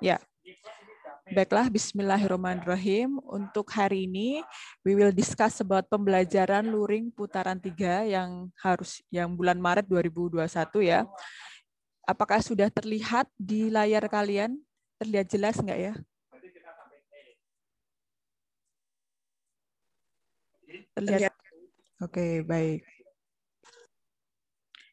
Ya, baiklah, bismillahirrahmanirrahim. Untuk hari ini, we will discuss about pembelajaran luring putaran 3 yang bulan Maret 2021 ya. Apakah sudah terlihat di layar kalian? Terlihat jelas nggak ya? Terlihat. Oke, baik.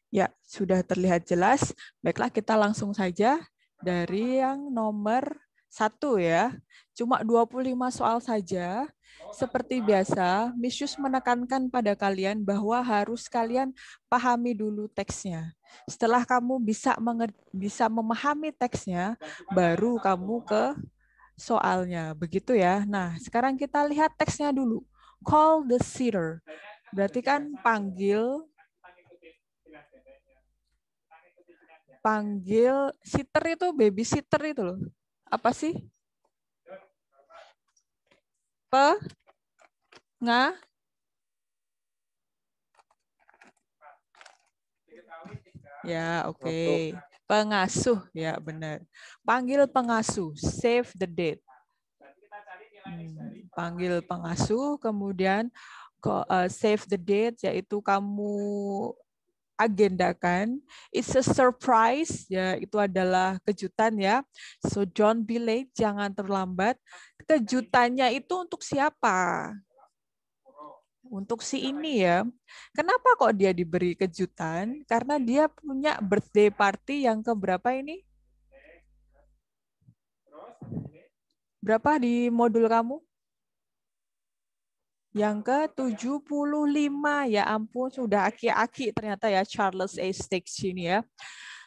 Ya, sudah terlihat jelas. Baiklah, kita langsung saja dari yang nomor 1 ya. Cuma 25 soal saja. Seperti biasa, Miss Yus menekankan pada kalian bahwa harus kalian pahami dulu teksnya. Setelah kamu bisa memahami teksnya, baru kamu ke soalnya. Begitu ya. Nah, sekarang kita lihat teksnya dulu. Call the sitter. Berarti kan panggil sitter itu babysitter itu loh. Apa sih? Ya, oke. Pengasuh, ya benar. Panggil pengasuh, save the date. Panggil pengasuh, kemudian save the date, yaitu kamu agendakan. It's a surprise, ya itu adalah kejutan ya. So don't be late, jangan terlambat. Kejutannya itu untuk siapa? Untuk si ini ya. Kenapa kok dia diberi kejutan? Karena dia punya birthday party yang keberapa ini? Berapa di modul kamu? Yang ke-75. Ya ampun, sudah aki-aki ternyata ya Charles A. Stakes ini ya.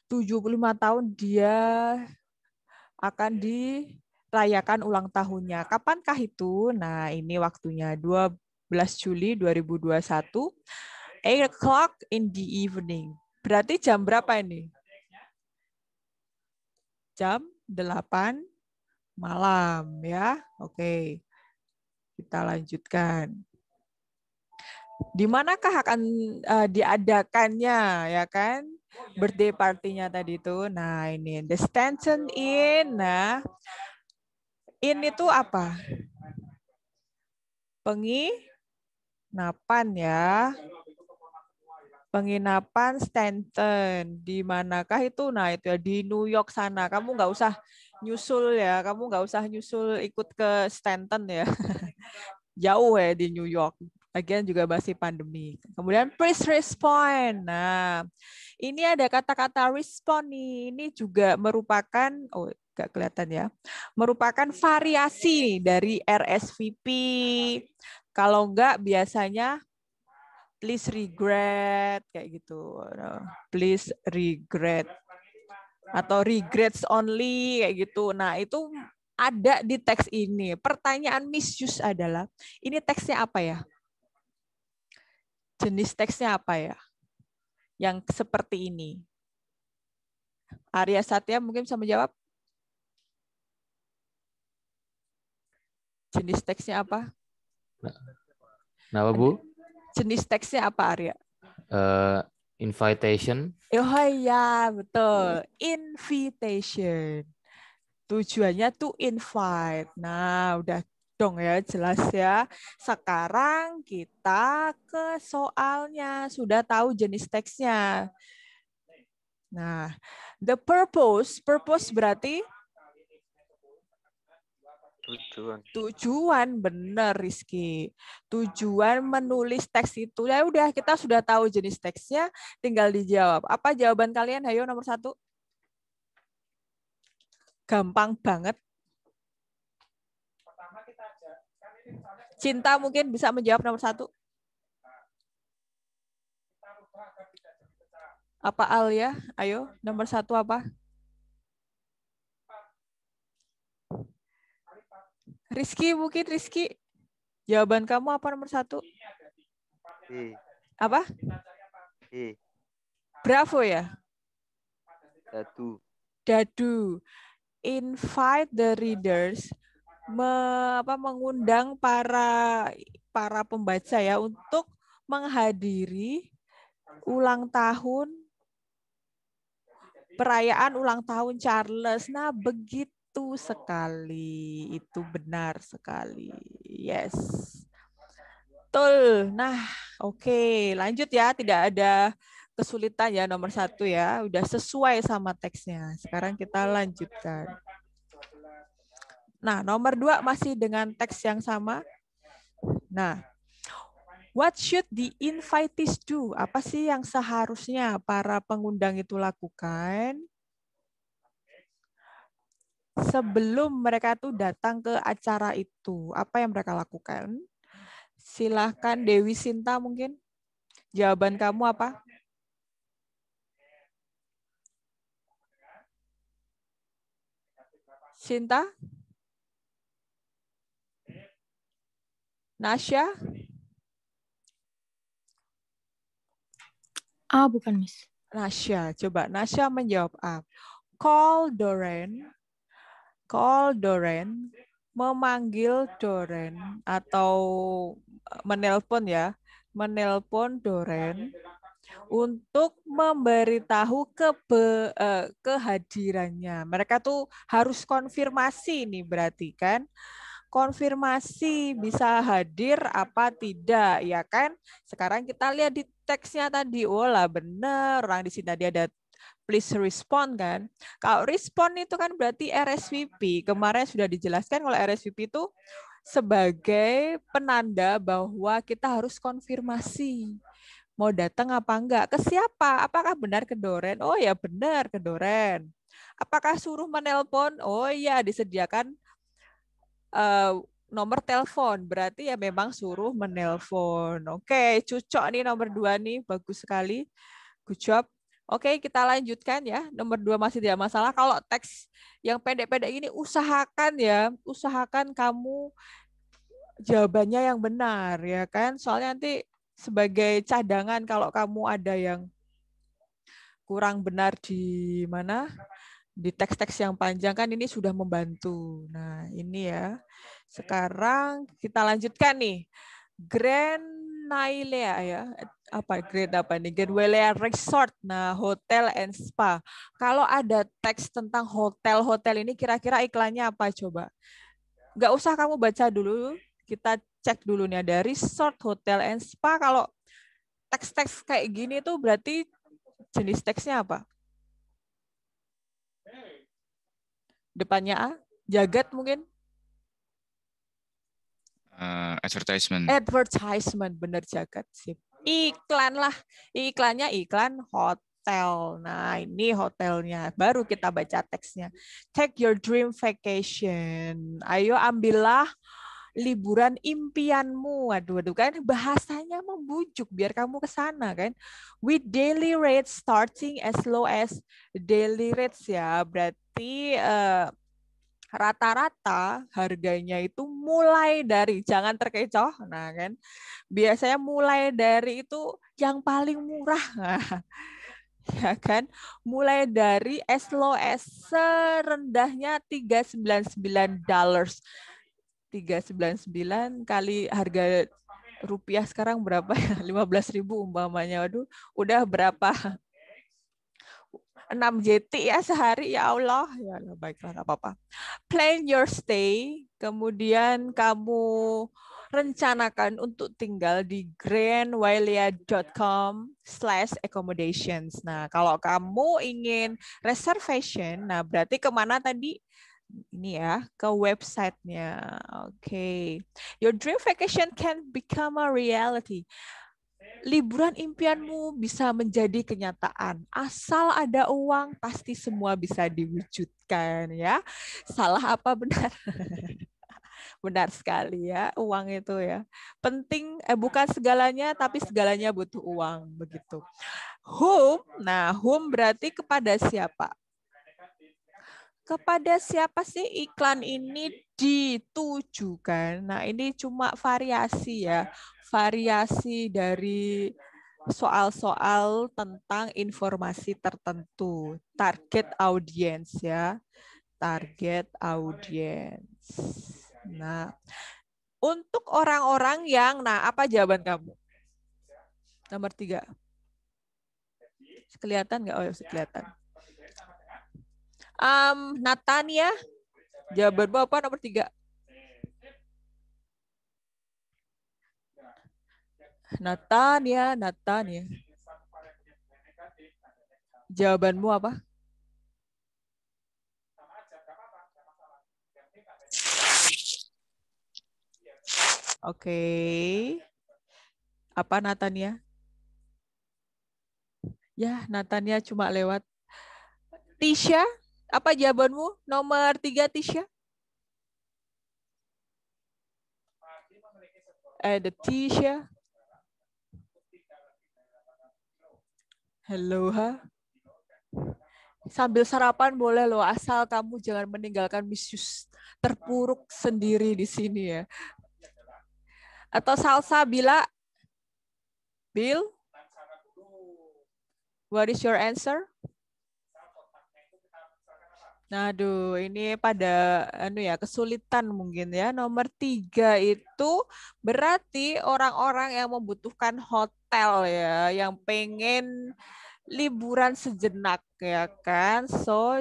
75 tahun dia akan dirayakan ulang tahunnya. Kapankah itu? Nah, ini waktunya 12 Juli 2021. 8 o'clock in the evening. Berarti jam berapa ini? Jam 8 malam ya. Oke. Kita lanjutkan. Di manakah akan diadakannya ya kan? Birthday party-nya tadi itu. Nah, ini the Stanton Inn. Nah, Inn itu apa? Penginapan ya. Penginapan Stanton. Di manakah itu? Nah, itu ya di New York sana. Kamu nggak usah nyusul ya. Kamu nggak usah nyusul ikut ke Stanton ya. Jauh ya di New York. Lagian juga masih pandemi. Kemudian please respond. Nah, ini ada kata-kata respond nih. Ini juga merupakan, oh nggak kelihatan ya, merupakan variasi dari RSVP. Kalau nggak biasanya please regret kayak gitu. Please regret atau regrets only kayak gitu. Nah, itu ada di teks ini. Pertanyaan Miss Yus adalah, ini teksnya apa ya? Jenis teksnya apa ya? Yang seperti ini. Arya Satya mungkin bisa menjawab. Jenis teksnya apa? Kenapa, Bu? Jenis teksnya apa, Arya? Invitation. Oh iya, betul. Invitation. Tujuannya to invite. Nah, udah dong ya, jelas ya. Sekarang kita ke soalnya. Sudah tahu jenis teksnya. Nah, the purpose berarti tujuan, bener Rizky. Tujuan menulis teks itu. Ya udah, kita sudah tahu jenis teksnya, tinggal dijawab. Apa jawaban kalian? Ayo nomor 1. Gampang banget. Cinta mungkin bisa menjawab nomor 1. Apa Alia? Ayo, nomor 1 apa? Rizky mungkin, Rizky. Jawaban kamu apa nomor 1? Apa? Bravo ya? Dadu. Invite the readers, mengundang para pembaca ya untuk menghadiri ulang tahun perayaan ulang tahun Charles. Nah, begitu sekali. Itu benar sekali. Yes. Betul. Nah, oke. Lanjut ya. Tidak ada kesulitan ya nomor 1 ya. Udah sesuai sama teksnya. Sekarang kita lanjutkan. Nah, nomor 2 masih dengan teks yang sama. Nah, what should the invitees do? Apa sih yang seharusnya para pengundang itu lakukan sebelum mereka tuh datang ke acara itu? Apa yang mereka lakukan? Silahkan Dewi Sinta mungkin. Jawaban kamu apa? Sinta? Nasya? Bukan, Miss. Nasya, coba Nasya menjawab A. Call Doren, memanggil Doren atau menelpon ya, menelpon Doren untuk memberitahu kehadirannya. Mereka tuh harus konfirmasi nih berarti kan. Konfirmasi bisa hadir apa tidak ya kan. Sekarang kita lihat di teksnya tadi, oh lah benar, orang di sini tadi ada please respond kan. Kalau respond itu kan berarti RSVP. Kemarin sudah dijelaskan kalau RSVP itu sebagai penanda bahwa kita harus konfirmasi mau datang apa enggak, ke siapa, apakah benar ke Doren, oh ya benar ke Doren, apakah suruh menelpon, oh ya disediakan nomor telepon, berarti ya memang suruh menelpon. Oke, cocok nih nomor 2 nih, bagus sekali, good job. Oke, kita lanjutkan ya. Nomor 2 masih tidak masalah. Kalau teks yang pendek-pendek ini usahakan ya, usahakan kamu jawabannya yang benar ya kan. Soalnya nanti sebagai cadangan kalau kamu ada yang kurang benar di mana, di teks-teks yang panjang kan ini sudah membantu. Nah, ini ya. Sekarang kita lanjutkan nih. Grand Nailea ya. Apa Grand apa nih? Grand Wailea Resort. Nah, hotel and spa. Kalau ada teks tentang hotel-hotel ini kira-kira iklannya apa coba? Nggak usah kamu baca dulu. Kita cek dulu nih ada resort, hotel and spa. Kalau teks-teks kayak gini tuh berarti jenis teksnya apa? Depannya A, jagat mungkin? Advertisement. Advertisement, bener jagat. Sip. Iklan lah. Iklannya iklan hotel. Nah, ini hotelnya. Baru kita baca teksnya. Take your dream vacation. Ayo ambillah liburan impianmu. Waduh kan bahasanya membujuk biar kamu ke sana kan. With daily rates starting as low as daily rates ya. Berarti rata-rata harganya itu mulai dari, jangan terkecoh, nah kan biasanya mulai dari itu yang paling murah, nah, ya kan, mulai dari as low as serendahnya $399. 399 kali harga rupiah sekarang berapa ya? 15.000 umpamanya. Waduh, udah berapa? 6 JT ya sehari, ya Allah. Ya Allah, baiklah, nggak apa-apa. Plan your stay, kemudian kamu rencanakan untuk tinggal di grandwailea.com/accommodations. Nah, kalau kamu ingin reservation, nah berarti kemana tadi? Ini ya, ke websitenya. Oke. Your dream vacation can become a reality. Liburan impianmu bisa menjadi kenyataan. Asal ada uang, pasti semua bisa diwujudkan ya. Salah apa benar? Benar sekali ya, uang itu ya. Penting, bukan segalanya, tapi segalanya butuh uang. Begitu. Whom, nah whom berarti kepada siapa? Kepada siapa sih iklan ini ditujukan? Nah ini cuma variasi ya. Variasi dari soal-soal tentang informasi tertentu, target audience ya, target audience. Nah, untuk orang-orang yang, nah apa jawaban kamu? Nomor 3. Kelihatan nggak? Oh, kelihatan. Natania, jawabanmu apa nomor 3? Natania. Jawabanmu apa? Oke. Apa Natania? Ya, Natania cuma lewat. Tisha, apa jawabanmu? Nomor 3, Tisha. The Tisha. Halo, ha? Sambil sarapan boleh loh, asal kamu jangan meninggalkan Misius terpuruk sendiri di sini ya. Atau Salsa, Bila? Bill? What is your answer? Nah, aduh, ini pada kesulitan mungkin ya. Nomor 3 itu berarti orang-orang yang membutuhkan hotel ya, yang pengen liburan sejenak ya kan. So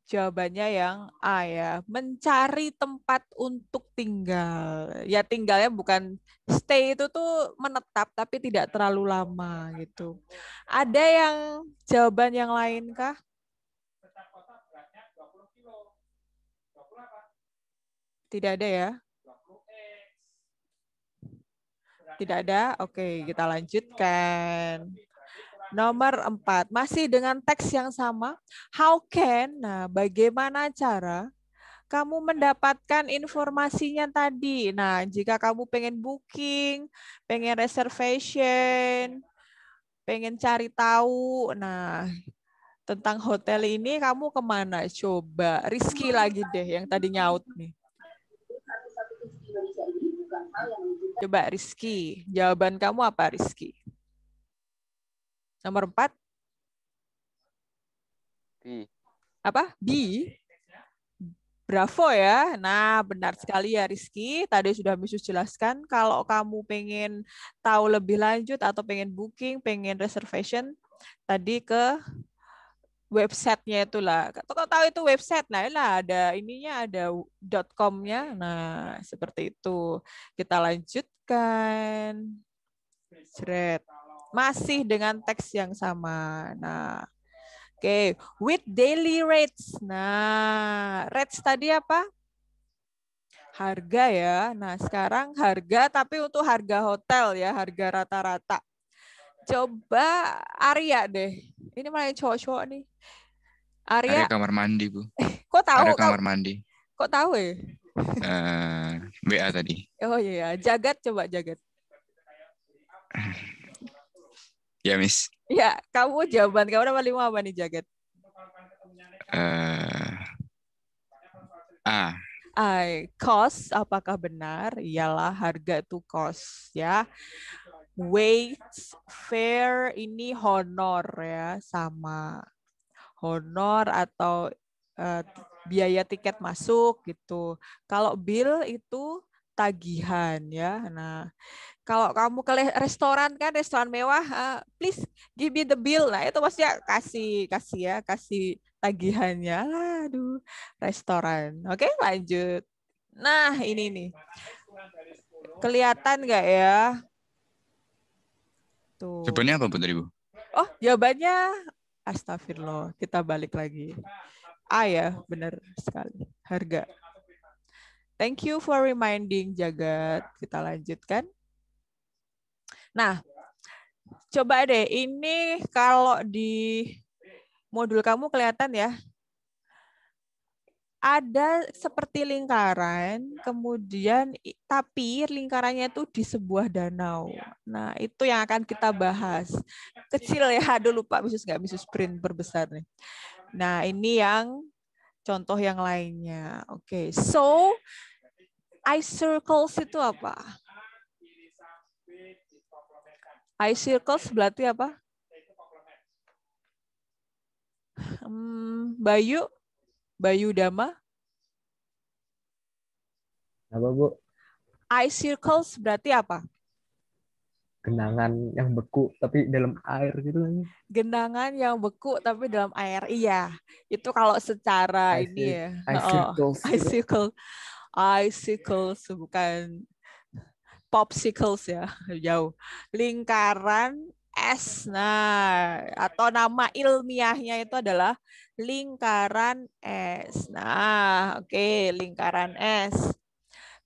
jawabannya yang A ya, mencari tempat untuk tinggal. Ya tinggalnya bukan stay, itu tuh menetap tapi tidak terlalu lama gitu. Ada yang jawaban yang lain kah? Tidak ada ya? Tidak ada? Oke, kita lanjutkan. Nomor 4, masih dengan teks yang sama. How can, nah bagaimana cara kamu mendapatkan informasinya tadi? Nah, jika kamu pengen booking, pengen reservation, pengen cari tahu, nah tentang hotel ini kamu kemana? Coba, Rizky lagi deh yang tadi nyaut nih. Coba Rizky, jawaban kamu apa Rizky? Nomor 4? B. Apa? B? Bravo ya. Nah, benar sekali ya Rizky. Tadi sudah Misus jelaskan, kalau kamu pengen tahu lebih lanjut atau pengen booking, pengen reservation, tadi ke websitenya itulah. Kalau tahu itu website, nah lah ada ininya, ada .com-nya. Nah, seperti itu. Kita lanjutkan. Jret. Masih dengan teks yang sama. Nah, oke, with daily rates. Nah, rates tadi apa? Harga ya. Nah, sekarang harga tapi untuk harga hotel ya, harga rata-rata. Coba Arya deh. Ini malah cowok-cowok nih. Arya, Ada kamar mandi, Bu. kok tahu? Ada kamar mandi. Kok tahu ya? WA tadi. Oh iya, Jagat coba Jagat. Ya, Miss. Ya, kamu jawaban kamu nomor 5 apa nih Jagat? A. Cost, apakah benar? Iyalah, harga itu cost ya. Wage, fare, ini honor ya, sama. Honor atau biaya tiket masuk gitu. Kalau bill itu tagihan ya. Nah, kalau kamu ke restoran kan, restoran mewah, please give me the bill. Nah, itu maksudnya kasih tagihannya. Aduh, restoran. Oke, lanjut. Nah, ini nih. Kelihatan nggak ya? Tuh. Jawabannya apa, Bu, tadi, Bu? Oh, jawabannya astagfirullah. Kita balik lagi. A ya, benar sekali. Harga. Thank you for reminding, Jagat. Kita lanjutkan. Nah, coba deh. Ini kalau di modul kamu kelihatan ya. Ada seperti lingkaran, kemudian tapi lingkarannya itu di sebuah danau. Nah, itu yang akan kita bahas. Kecil ya, aduh lupa Misus nggak Misus print perbesar nih. Nah, ini yang contoh yang lainnya. Oke, so eye circles itu apa? Eye circles berarti apa? Bayu Dama. Apa, Bu? Eye circles berarti apa? genangan yang beku tapi dalam air gitu kan. Genangan yang beku tapi dalam air. Iya, itu kalau secara ini ya. Ice Oh, circles gitu. icicle, icicles bukan popsicles ya, jauh. Lingkaran es. Nah, atau nama ilmiahnya itu adalah lingkaran es. Nah, oke, lingkaran es.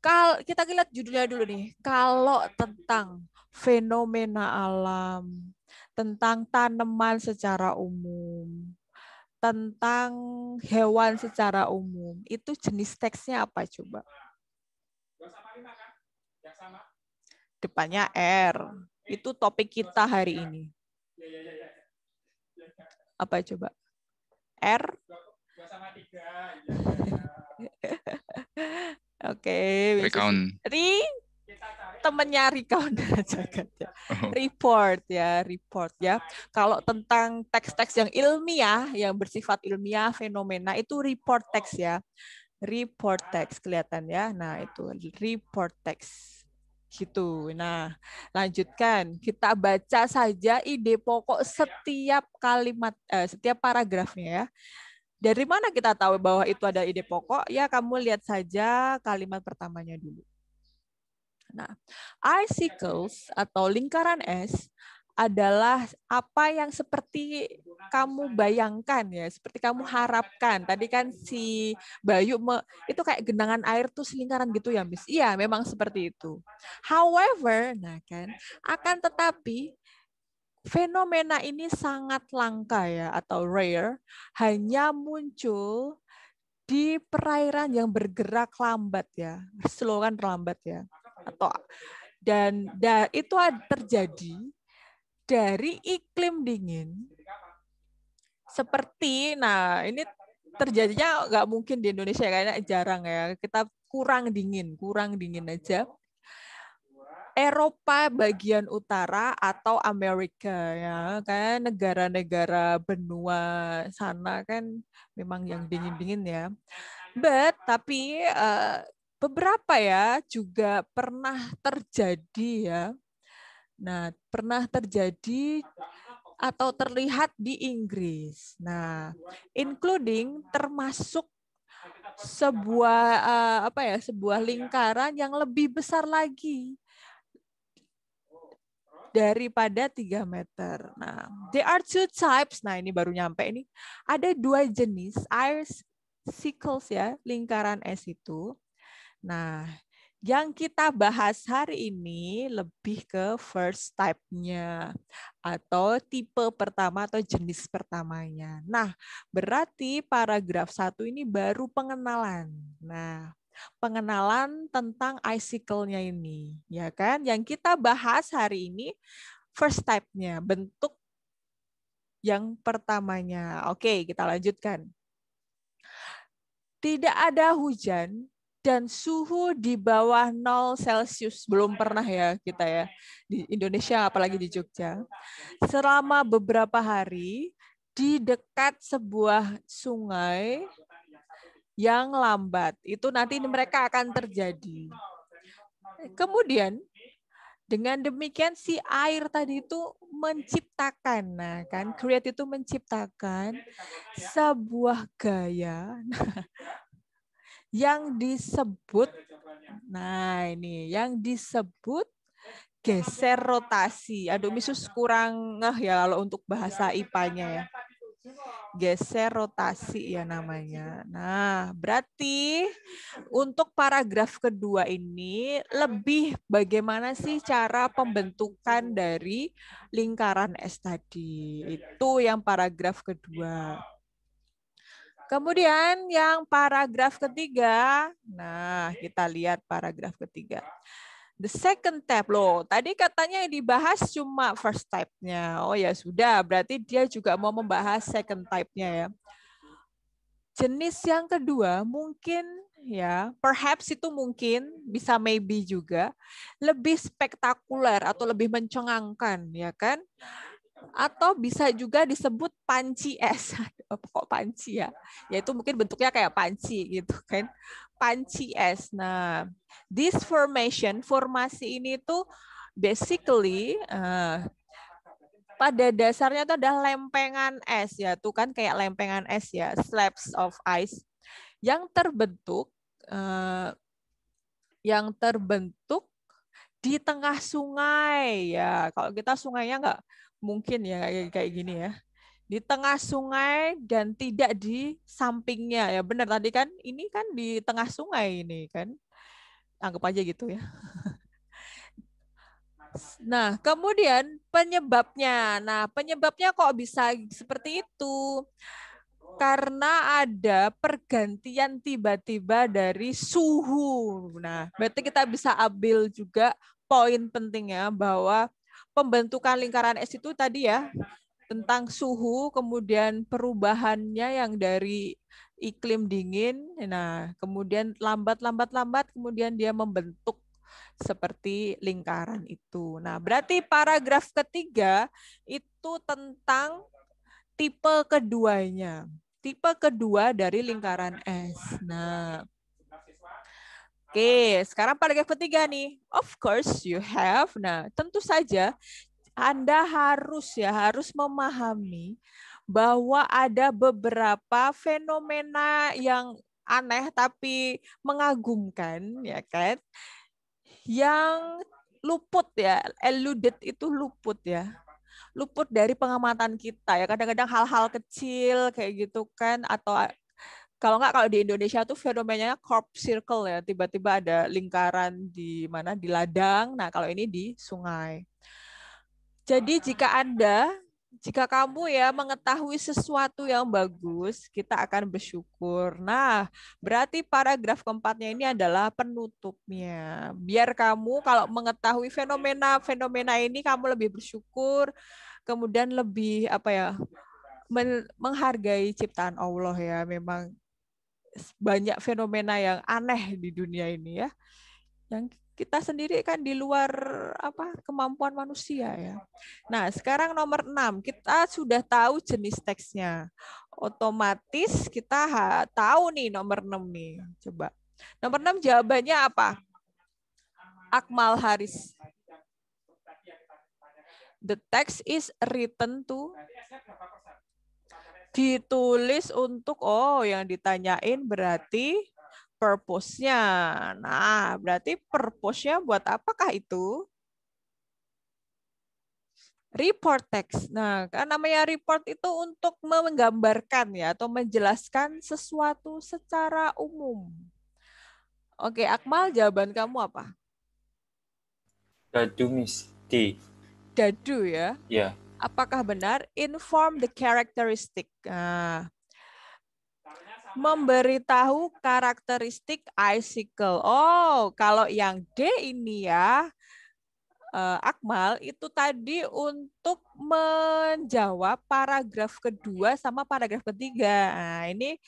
Kalau kita lihat judulnya dulu nih, kalau tentang fenomena alam, tentang tanaman secara umum, tentang hewan secara umum, itu jenis teksnya apa coba? Depannya R. Itu topik kita hari ini. Apa coba? R? Oke, Recount. temennya recount jagat ya. Oh. Report ya. Kalau tentang teks-teks yang ilmiah, yang bersifat ilmiah, fenomena itu report teks ya. Report teks kelihatan ya. Nah, itu report teks. Gitu. Nah, lanjutkan. Kita baca saja ide pokok setiap kalimat, setiap paragrafnya ya. Dari mana kita tahu bahwa itu ada ide pokok? Ya, kamu lihat saja kalimat pertamanya dulu. Nah, icicles atau lingkaran es adalah apa yang seperti kamu bayangkan ya, seperti kamu harapkan. Tadi kan si Bayu itu kayak genangan air tuh selingkaran gitu ya, Miss. Iya, memang seperti itu. However, nah kan, akan tetapi fenomena ini sangat langka ya atau rare, hanya muncul di perairan yang bergerak lambat ya, slow kan lambat ya, dan itu terjadi dari iklim dingin seperti, nah ini terjadinya nggak mungkin di Indonesia kayaknya jarang ya, kita kurang dingin aja. Eropa bagian utara atau Amerika ya kan, negara-negara benua sana kan memang yang dingin-dingin ya. Tapi beberapa ya juga pernah terjadi ya. Nah, pernah terjadi atau terlihat di Inggris. Nah, including termasuk sebuah sebuah lingkaran yang lebih besar lagi daripada 3 meter. Nah, there are two types. Nah, ini baru nyampe ini. Ada 2 jenis icicles ya, lingkaran es itu. Nah, yang kita bahas hari ini lebih ke first type-nya atau tipe pertama atau jenis pertamanya. Nah, berarti paragraf 1 ini baru pengenalan. Nah, pengenalan tentang icicle-nya ini, ya kan? Yang kita bahas hari ini first type-nya, bentuk yang pertamanya. Oke, kita lanjutkan. Tidak ada hujan dan suhu di bawah 0 Celcius. Belum pernah ya kita ya di Indonesia, apalagi di Jogja. Selama beberapa hari di dekat sebuah sungai yang lambat. Itu nanti mereka akan terjadi. Kemudian dengan demikian si air tadi itu menciptakan, nah kan create itu menciptakan sebuah gaya yang disebut, nah ini yang disebut geser rotasi. Aduh, Misus kurang ngeh ya kalau untuk bahasa IPA-nya ya. Geser rotasi ya namanya. Nah, berarti untuk paragraf kedua ini lebih bagaimana sih cara pembentukan dari lingkaran es tadi. Itu yang paragraf kedua. Kemudian yang paragraf ketiga, nah kita lihat paragraf ketiga. The second type loh, tadi katanya yang dibahas cuma first type-nya. Oh ya sudah, berarti dia juga mau membahas second type-nya ya. Jenis yang kedua mungkin ya, perhaps itu mungkin bisa maybe juga lebih spektakuler atau lebih mencengangkan ya kan? Atau bisa juga disebut panci es. Kok panci ya? Ya itu mungkin bentuknya kayak panci gitu kan. Panci es. Nah, this formation, formasi ini tuh basically pada dasarnya itu adalah lempengan es ya, tuh kan kayak lempengan es ya, slabs of ice yang terbentuk di tengah sungai ya. Kalau kita sungainya nggak mungkin ya kayak gini ya. Di tengah sungai dan tidak di sampingnya ya. Benar tadi kan, ini kan di tengah sungai ini kan. Anggap aja gitu ya. Nah, kemudian penyebabnya. Nah, penyebabnya kok bisa seperti itu? Karena ada pergantian tiba-tiba dari suhu. Nah, berarti kita bisa ambil juga poin pentingnya bahwa pembentukan lingkaran es itu tadi ya, tentang suhu, kemudian perubahannya yang dari iklim dingin, nah kemudian lambat, kemudian dia membentuk seperti lingkaran itu. Nah, berarti paragraf ketiga itu tentang tipe keduanya. Tipe kedua dari lingkaran es. Nah, oke, sekarang paragraf ketiga nih. Of course you have. Nah, tentu saja Anda harus memahami bahwa ada beberapa fenomena yang aneh tapi mengagumkan, ya kan? Yang luput ya, eluded itu luput ya. Luput dari pengamatan kita ya. Kadang-kadang hal-hal kecil kayak gitu kan, atau kalau di Indonesia tuh fenomenanya crop circle ya, tiba-tiba ada lingkaran di mana, di ladang. Nah, kalau ini di sungai. Jadi jika kamu ya mengetahui sesuatu yang bagus, kita akan bersyukur. Nah, berarti paragraf keempatnya ini adalah penutupnya. Biar kamu kalau mengetahui fenomena ini, kamu lebih bersyukur, kemudian lebih menghargai ciptaan Allah ya. Memang banyak fenomena yang aneh di dunia ini ya, yang kita sendiri kan di luar kemampuan manusia ya. Nah, sekarang nomor 6, kita sudah tahu jenis teksnya. Otomatis kita tahu nih nomor 6 nih. Coba. Nomor 6 jawabannya apa? Akmal Haris. The text is written to, ditulis untuk, yang ditanyain berarti purpose-nya. Nah, berarti purpose-nya buat apakah itu? Report text. Nah, kan namanya report itu untuk menggambarkan ya, atau menjelaskan sesuatu secara umum. Oke, Akmal, jawaban kamu apa? Dadu, Miss. D. Dadu ya? Ya. Apakah benar? Inform the characteristic. Nah, memberitahu karakteristik icicle. Oh, kalau yang D ini ya, Akmal, itu tadi untuk menjawab paragraf kedua sama paragraf ketiga. Nah, ini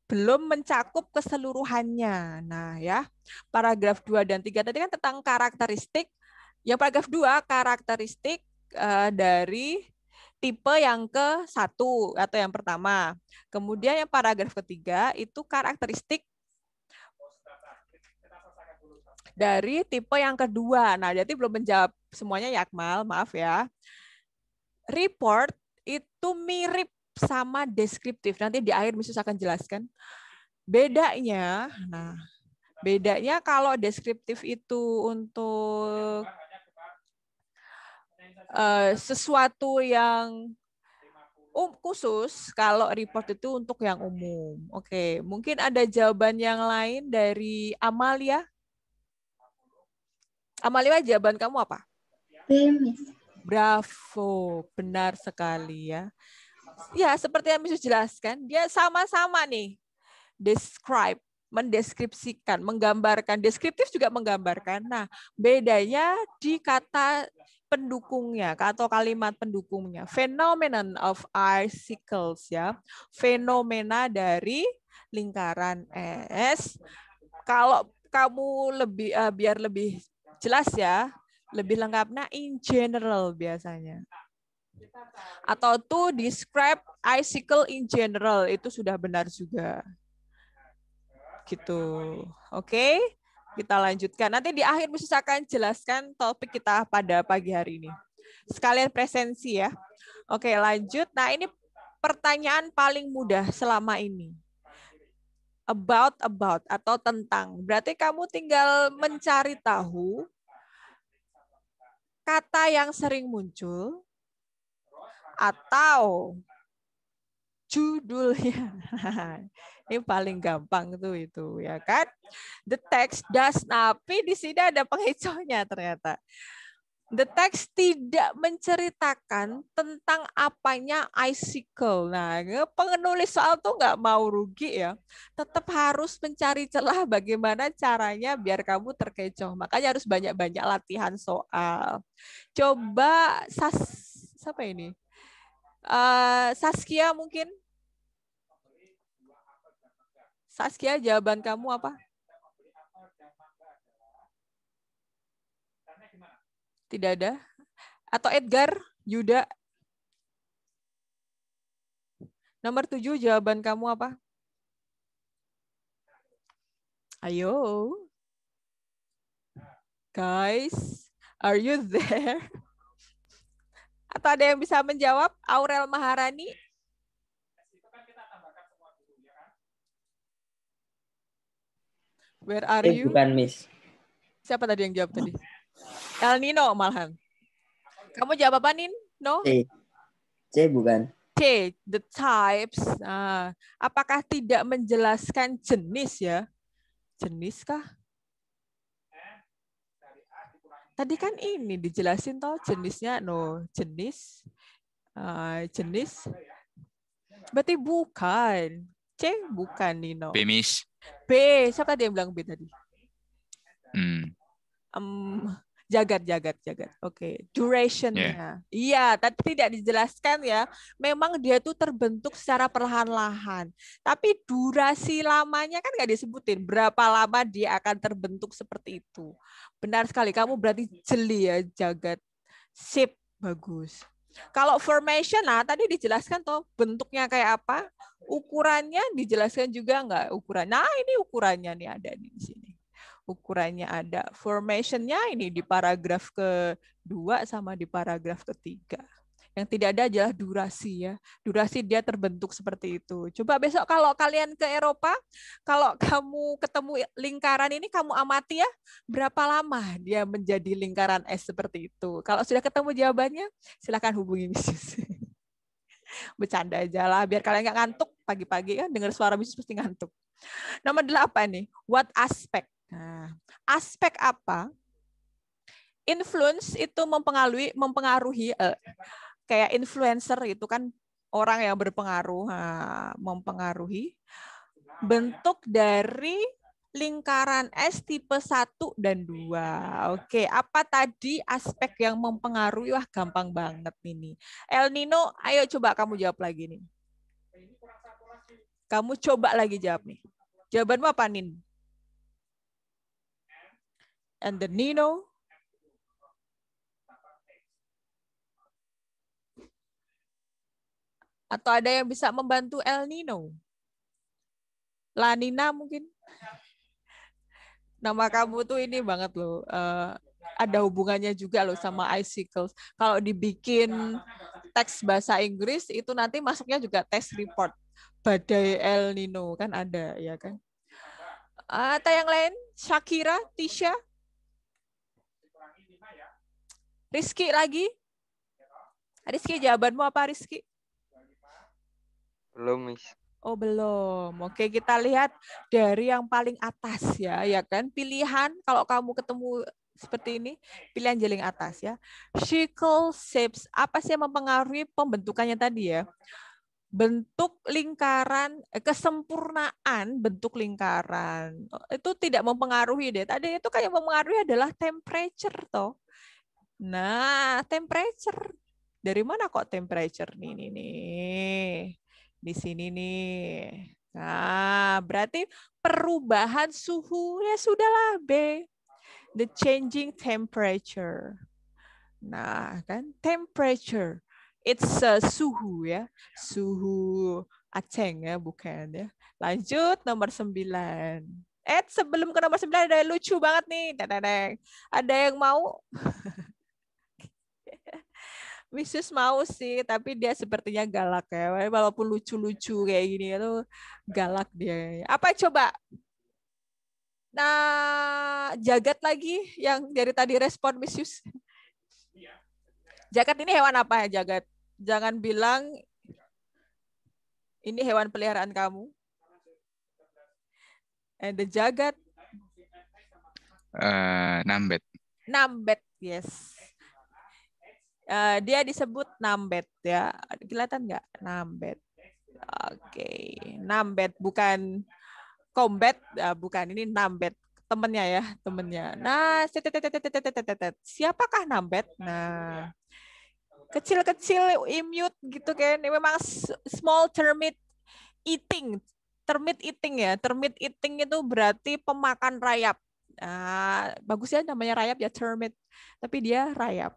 belum mencakup keseluruhannya. Nah, ya, paragraf 2 dan 3 tadi kan tentang karakteristik. Yang paragraf 2 karakteristik dari tipe yang ke-1 atau yang pertama. Kemudian yang paragraf ketiga itu karakteristik dari tipe yang kedua. Nah, jadi belum menjawab semuanya ya, Akmal, maaf ya. Report itu mirip sama deskriptif. Nanti di akhir Misus akan jelaskan. Bedanya kalau deskriptif itu untuk sesuatu yang khusus, kalau report itu untuk yang umum. Oke, mungkin ada jawaban yang lain dari Amalia. Amalia, jawaban kamu apa? Bravo, benar sekali ya. Ya, seperti yang Miss jelaskan, dia sama-sama nih. Describe, mendeskripsikan, menggambarkan. Deskriptif juga menggambarkan. Nah, bedanya di kata pendukungnya atau kalimat pendukungnya. Phenomenon of icicles ya. Fenomena dari lingkaran es. Kalau kamu biar lebih jelas ya, lebih lengkap, nah in general biasanya. Atau to describe icicle in general, itu sudah benar juga. Gitu. Oke. Kita lanjutkan. Nanti di akhir Miss akan jelaskan topik kita pada pagi hari ini. Sekalian presensi ya. Oke, lanjut. Nah, ini pertanyaan paling mudah selama ini. About atau tentang. Berarti kamu tinggal mencari tahu kata yang sering muncul atau judulnya. Ini paling gampang tuh itu ya kan. The text does, tapi di sini ada pengecohnya ternyata. The text tidak menceritakan tentang apanya icicle. Nah, penulis soal tuh nggak mau rugi ya. Tetap harus mencari celah bagaimana caranya biar kamu terkecoh. Makanya harus banyak-banyak latihan soal. Coba siapa ini? Saskia mungkin. Saskia, jawaban kamu apa? Tidak ada? Atau Edgar, Yuda? Nomor 7, jawaban kamu apa? Ayo. Guys, are you there? Atau ada yang bisa menjawab? Aurel Maharani? Where are you? Bukan, Miss. Siapa tadi yang jawab tadi? El Nino malahan. Kamu jawab apa, Nin? No? C bukan. C, the types. Nah, apakah tidak menjelaskan jenis ya? Jenis kah? Tadi kan ini dijelasin toh jenisnya. No, jenis. Jenis. Berarti bukan. C bukan, Nino. B, Miss. B, siapa tadi yang bilang B tadi? Jagat. Oke. Duration-nya. Iya, tadi tidak dijelaskan ya. Memang dia itu terbentuk secara perlahan-lahan. Tapi durasi lamanya kan nggak disebutin. Berapa lama dia akan terbentuk seperti itu. Benar sekali. Kamu berarti jeli ya, Jagat. Sip, bagus. Kalau formation, nah tadi dijelaskan toh bentuknya kayak apa. Ukurannya dijelaskan juga nggak ukuran. Nah, ini ukurannya nih ada di sini. Ukurannya ada. Formation-nya ini di paragraf ke-2 sama di paragraf ke-3. Yang tidak ada adalah durasi ya. Durasi dia terbentuk seperti itu. Coba besok kalau kalian ke Eropa, kalau kamu ketemu lingkaran ini, kamu amati ya, berapa lama dia menjadi lingkaran S seperti itu. Kalau sudah ketemu jawabannya, silakan hubungi Miss. Bercanda aja lah, biar kalian nggak ngantuk pagi-pagi kan, dengar suara Miss pasti ngantuk. Nomor 8 nih, what aspect? Nah, aspek apa? Influence itu mempengaruhi kayak influencer itu kan orang yang berpengaruh, mempengaruhi bentuk dari lingkaran S tipe 1 dan 2. Oke, apa tadi aspek yang mempengaruhi? Wah, gampang banget ini. El Nino, ayo coba kamu jawab lagi nih. Kamu coba lagi jawab nih. Jawabanmu apa, Nin? And the Nino. Atau ada yang bisa membantu El Nino? La Nina mungkin? Nama kamu tuh ini banget loh. Ada hubungannya juga loh sama icicles. Kalau dibikin teks bahasa Inggris, itu nanti masuknya juga test report. Badai El Nino, kan ada ya kan? Atau yang lain? Shakira, Tisha? Rizky lagi? Rizky, jawabanmu apa, Rizky? Belum, Miss. Oh, belum. Oke, kita lihat dari yang paling atas ya kan? Pilihan kalau kamu ketemu seperti ini, pilihan jaring atas ya. Circle shapes, apa sih yang mempengaruhi pembentukannya tadi ya? Bentuk lingkaran, kesempurnaan bentuk lingkaran. Itu tidak mempengaruhi deh. Tadi itu kayak mempengaruhi adalah temperature toh. Nah, temperature. Dari mana kok temperature nih? Di sini nih. Nah, berarti perubahan suhu ya sudahlah B. The changing temperature. Nah, kan temperature. It's suhu ya. Suhu Aceh ya, bukan ya. Lanjut nomor 9. Sebelum ke nomor 9 ada yang lucu banget nih. Dadadeng. Ada yang mau? Mrs. mau sih, tapi dia sepertinya galak ya. Walaupun lucu-lucu kayak gini itu galak dia. Apa coba? Nah, jagat lagi yang dari tadi respon Mrs. Jagat ini hewan apa ya, Jagat? Jangan bilang ini hewan peliharaan kamu. And the Jagat. Nambet. Nambet, yes. Dia disebut Nambet ya. Kelihatan nggak? Nambet. Oke. Nambet bukan combat, bukan, ini Nambet. Temennya ya, temennya. Nah, siapakah Nambet? Nah, kecil-kecil imut gitu kan. Ini memang small termite eating. Termite eating ya. Termite eating itu berarti pemakan rayap. Nah, bagus ya namanya rayap ya, termite. Tapi dia rayap.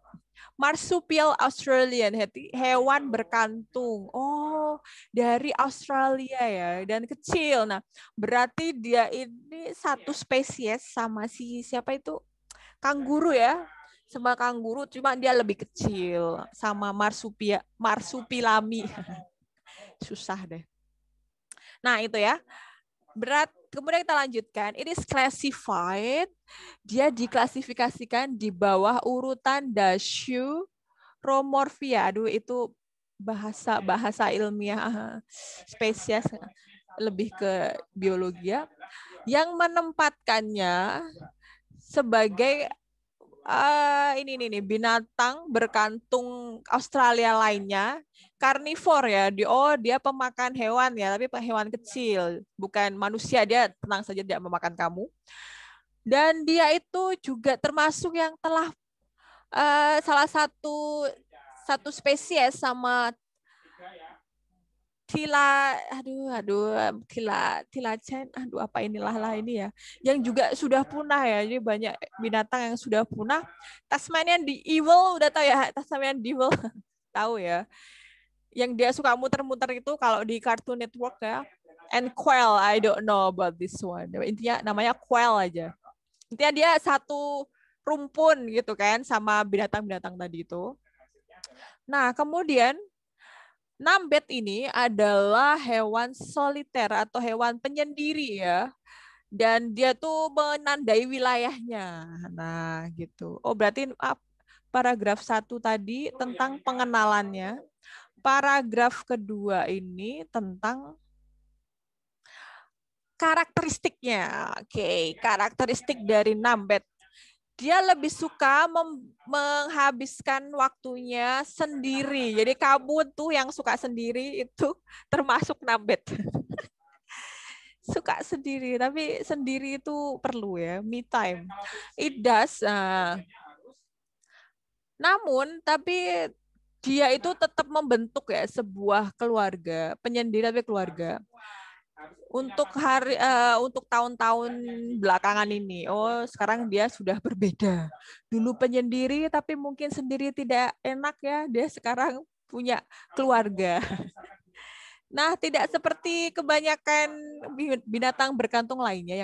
Marsupial Australian, hewan berkantung. Oh, dari Australia ya, dan kecil. Nah, berarti dia ini satu spesies sama siapa itu? Kanguru ya. Sama kanguru, cuma dia lebih kecil. Sama marsupilami. Susah deh. Nah, itu ya. Kemudian kita lanjutkan. It is classified. Dia diklasifikasikan di bawah urutan Dasyuromorphia. Aduh, itu bahasa ilmiah spesies, lebih ke biologi ya. Yang menempatkannya sebagai ini nih binatang berkantung Australia lainnya, karnivor ya. Dia pemakan hewan ya, tapi hewan kecil, bukan manusia. Dia tenang saja tidak memakan kamu. Dan dia itu juga termasuk yang telah salah satu spesies sama tilacen, apa inilah ini ya, yang juga sudah punah ya. Jadi banyak binatang yang sudah punah. Tasmanian Devil, udah tahu ya Tasmanian Devil? Tahu ya, yang dia suka muter-muter itu kalau di Cartoon Network ya. And quail, I don't know about this one. Intinya namanya quail aja. Intinya dia satu rumpun gitu kan sama binatang-binatang tadi itu. Nah, kemudian Nambet ini adalah hewan soliter atau hewan penyendiri ya. Dan dia tuh menandai wilayahnya. Nah, gitu. Oh, berarti paragraf 1 tadi tentang pengenalannya. Paragraf kedua ini tentang karakteristiknya. Oke, karakteristik dari Nambet. Dia lebih suka menghabiskan waktunya sendiri. Jadi kamu tuh yang suka sendiri itu termasuk Nambet. Suka sendiri, tapi sendiri itu perlu ya, me time. It does. Namun, tapi dia itu tetap membentuk ya sebuah keluarga, penyendiri tapi keluarga. Untuk tahun-tahun belakangan ini, sekarang dia sudah berbeda. Dulu penyendiri, tapi mungkin sendiri tidak enak ya. Dia sekarang punya keluarga. Nah, tidak seperti kebanyakan binatang berkantung lainnya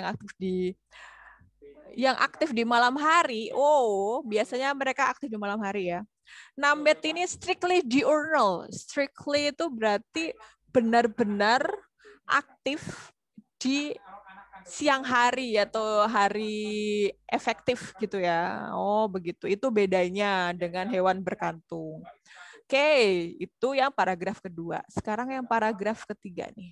yang aktif di malam hari. Biasanya mereka aktif di malam hari ya. Nambet ini strictly diurnal. Strictly itu berarti benar-benar aktif di siang hari atau hari efektif gitu ya. Oh, begitu. Itu bedanya dengan hewan berkantung. Oke, itu yang paragraf kedua. Sekarang yang paragraf ketiga nih.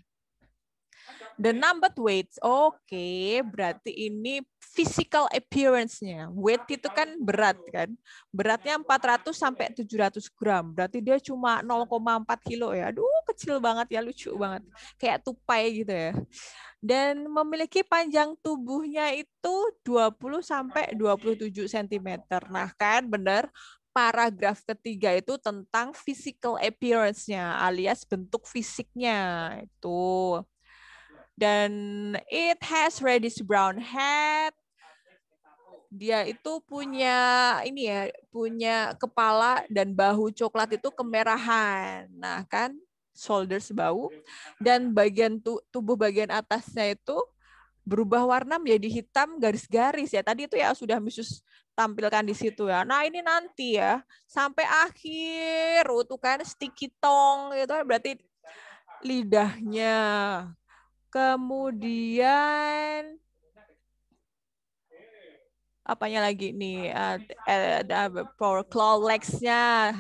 The numbered weights. Oke, berarti ini physical appearance-nya. Weight itu kan berat kan. Beratnya 400 sampai 700 gram. Berarti dia cuma 0,4 kilo ya. Aduh, kecil banget ya, lucu banget. Kayak tupai gitu ya. Dan memiliki panjang tubuhnya itu 20 sampai 27 cm. Nah, kan benar. Paragraf ketiga itu tentang physical appearance-nya alias bentuk fisiknya itu. Dan it has reddish brown head. Dia itu punya punya kepala dan bahu coklat itu kemerahan. Nah, kan shoulders bahu, dan bagian tubuh bagian atasnya itu berubah warna menjadi hitam garis-garis ya. Tadi itu ya sudah Misus tampilkan di situ ya. Nah, ini nanti ya sampai akhir itu kan sticky tongue itu berarti lidahnya. Kemudian apanya lagi nih? For claw legs-nya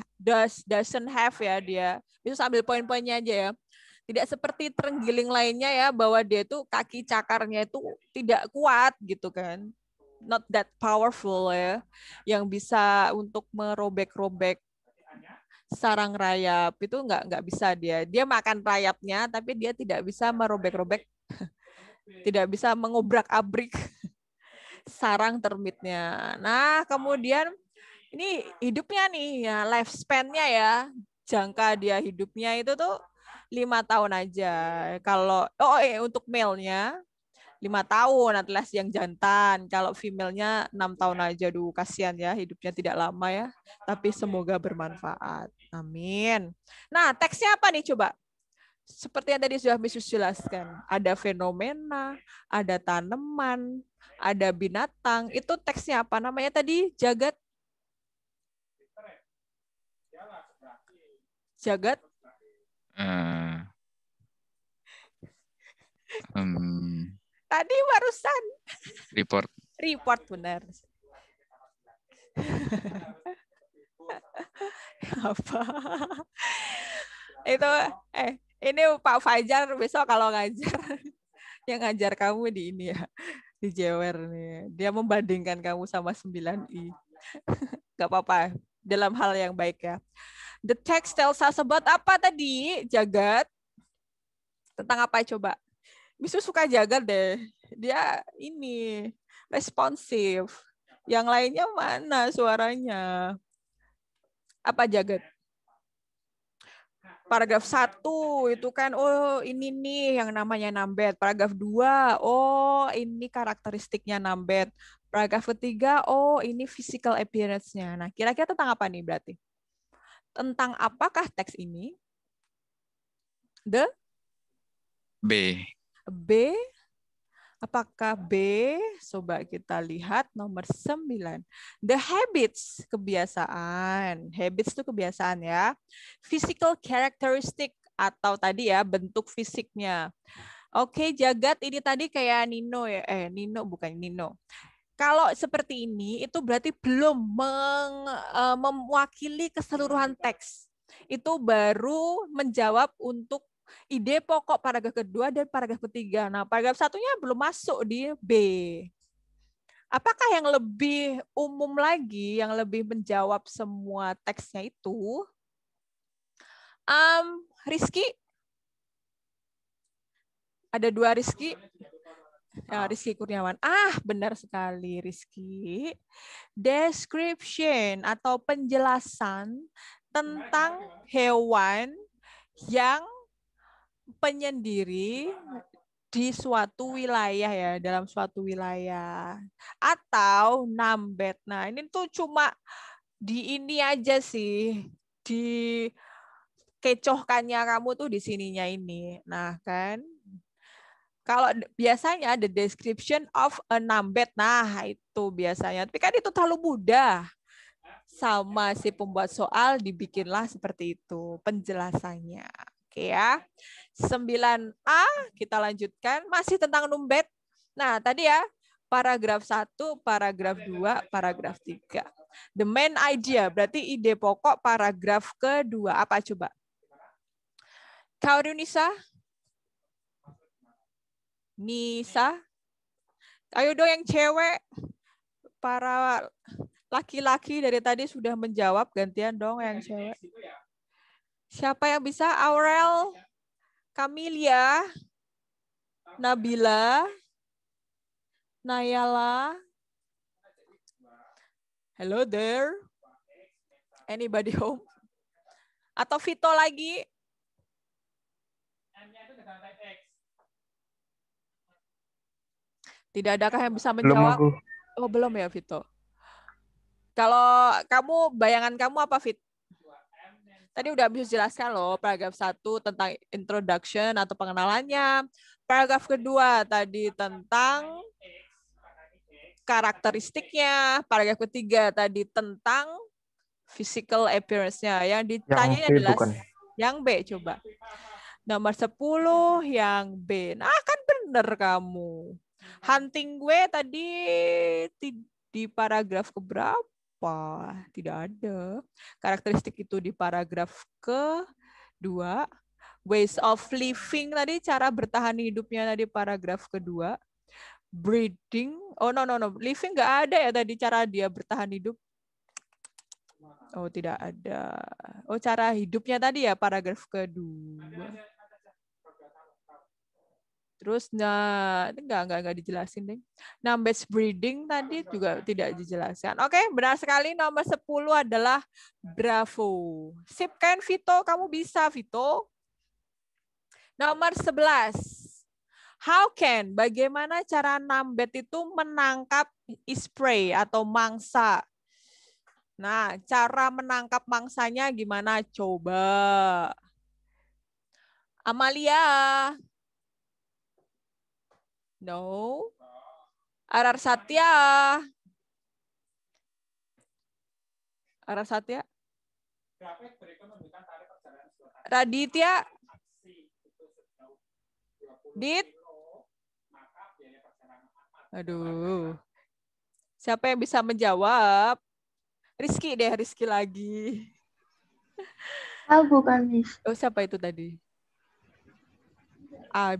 doesn't have ya dia. Itu sambil poin-poinnya aja ya. Tidak seperti terenggiling lainnya ya, bahwa dia itu kaki cakarnya itu tidak kuat gitu kan. Not that powerful ya. Yang bisa untuk merobek-robek sarang rayap itu nggak bisa dia. Dia makan rayapnya tapi dia tidak bisa merobek-robek, tidak bisa mengobrak-abrik sarang termitnya. Nah, kemudian ini hidupnya nih ya, lifespan-nya ya, jangka dia hidupnya itu tuh 5 tahun aja. Kalau untuk male-nya 5 tahun, atlas yang jantan. Kalau female-nya 6 tahun aja. Duh, kasihan ya, hidupnya tidak lama ya. Tapi semoga bermanfaat. Amin. Nah, teksnya apa nih coba? Seperti yang tadi sudah Misus jelaskan. Ada fenomena, ada tanaman, ada binatang. Itu teksnya apa namanya tadi? Jagat? Jagat? Tadi barusan. Report benar. Apa? Itu ini Pak Fajar besok kalau ngajar, yang ngajar kamu di ini ya, di Jewer nih. Dia membandingkan kamu sama 9I. Gak apa-apa, dalam hal yang baik ya. The text tells us about apa tadi, Jagat? Tentang apa coba? Misu suka Jagat deh. Dia ini responsif. Yang lainnya mana suaranya? Apa Jagat? Paragraf 1 itu kan, oh ini nih yang namanya Nambet. Paragraf 2, oh ini karakteristiknya Nambet. Paragraf 3, oh ini physical appearance-nya. Nah, kira-kira tentang apa nih berarti? Tentang apakah teks ini? B. Apakah B? Coba kita lihat nomor 9. The habits, kebiasaan. Habits itu kebiasaan ya. Physical characteristic atau tadi ya bentuk fisiknya. Oke, Jagat ini tadi kayak Nino ya. Nino bukan Nino. Kalau seperti ini itu berarti belum mewakili keseluruhan teks. Itu baru menjawab untuk ide pokok paragraf kedua dan paragraf ketiga. Nah, paragraf satunya belum masuk di B. Apakah yang lebih umum lagi, yang lebih menjawab semua teksnya itu? Rizky? Ada 2 Rizky? Rizky Kurniawan. Benar sekali Rizky. Description atau penjelasan tentang hewan yang penyendiri di suatu wilayah ya, dalam suatu wilayah. Atau Nambet. Nah, ini tuh cuma di ini aja sih, di kecohkannya kamu tuh di sininya ini. Nah, kan kalau biasanya the description of a Nambet, nah itu biasanya. Tapi kan itu terlalu mudah. Sama si pembuat soal dibikinlah seperti itu penjelasannya. Oke ya. 9A kita lanjutkan masih tentang Nambet. Nah, tadi ya paragraf 1, paragraf 2, paragraf 3. The main idea berarti ide pokok paragraf kedua apa coba? Kau Nisa? Nisa? Ayo dong yang cewek. Para laki-laki dari tadi sudah menjawab, gantian dong yang cewek. Siapa yang bisa? Aurel, Camelia, Nabila, Nayala. Hello there. Anybody home? Atau Vito lagi? Tidak adakah yang bisa menjawab? Belum aku. Oh, belum ya, Vito. Kalau kamu, bayangan kamu apa, Fit? Tadi udah bisa jelaskan loh, paragraf 1 tentang introduction atau pengenalannya. Paragraf kedua tadi tentang karakteristiknya. Paragraf ketiga tadi tentang physical appearance-nya. Yang ditanya Yang B adalah bukan? yang B coba. Nomor 10 yang B. Nah, kan bener kamu. Hunting gue tadi di paragraf keberapa? Tidak ada. Karakteristik itu di paragraf kedua. Ways of living tadi, cara bertahan hidupnya tadi paragraf kedua. Breeding. Oh, no. Living nggak ada ya tadi cara dia bertahan hidup. Oh, tidak ada. Oh, cara hidupnya tadi ya paragraf kedua. Terus enggak dijelasin deh. Nah, batch breeding tadi juga tidak dijelaskan. Oke, benar sekali nomor 10 adalah Bravo. Sip kan Vito? Kamu bisa Vito? Nomor 11. How can? Bagaimana cara Nambet itu menangkap prey atau mangsa? Nah, cara menangkap mangsanya gimana? Coba. Amalia. No. Arar Satya. Raditya. Dit. Aduh. Siapa yang bisa menjawab? Rizky deh, Rizky lagi. Bukan, Miss. Oh, siapa itu tadi?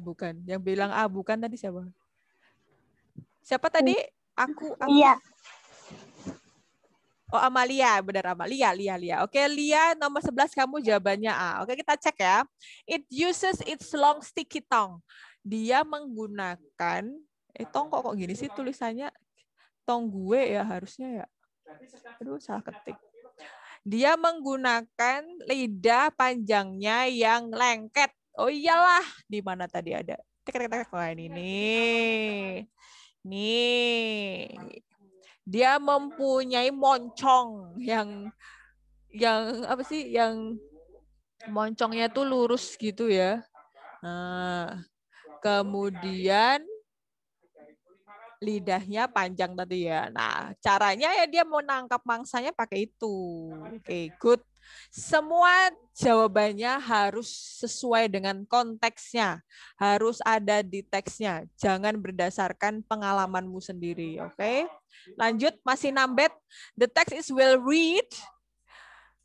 Bukan. Yang bilang bukan tadi siapa? Siapa tadi? Aku. Iya. Oh, Amalia. Benar, Amalia. Lia. Oke, Lia nomor 11 kamu jawabannya A. Oke, kita cek ya. It uses its long sticky tongue. Dia menggunakan tong kok gini sih tulisannya? Tong gue ya harusnya ya. Aduh, salah ketik. Dia menggunakan lidah panjangnya yang lengket. Oh iyalah, di mana tadi ada? Wah, ini nih. Dia mempunyai moncong yang apa sih? Yang moncongnya tuh lurus gitu ya. Nah, kemudian lidahnya panjang tadi ya. Nah, caranya ya dia mau nangkap mangsanya pakai itu. Oke, good. Semua jawabannya harus sesuai dengan konteksnya. Harus ada di teksnya. Jangan berdasarkan pengalamanmu sendiri. Oke. Lanjut, masih Nambet. The text is well read.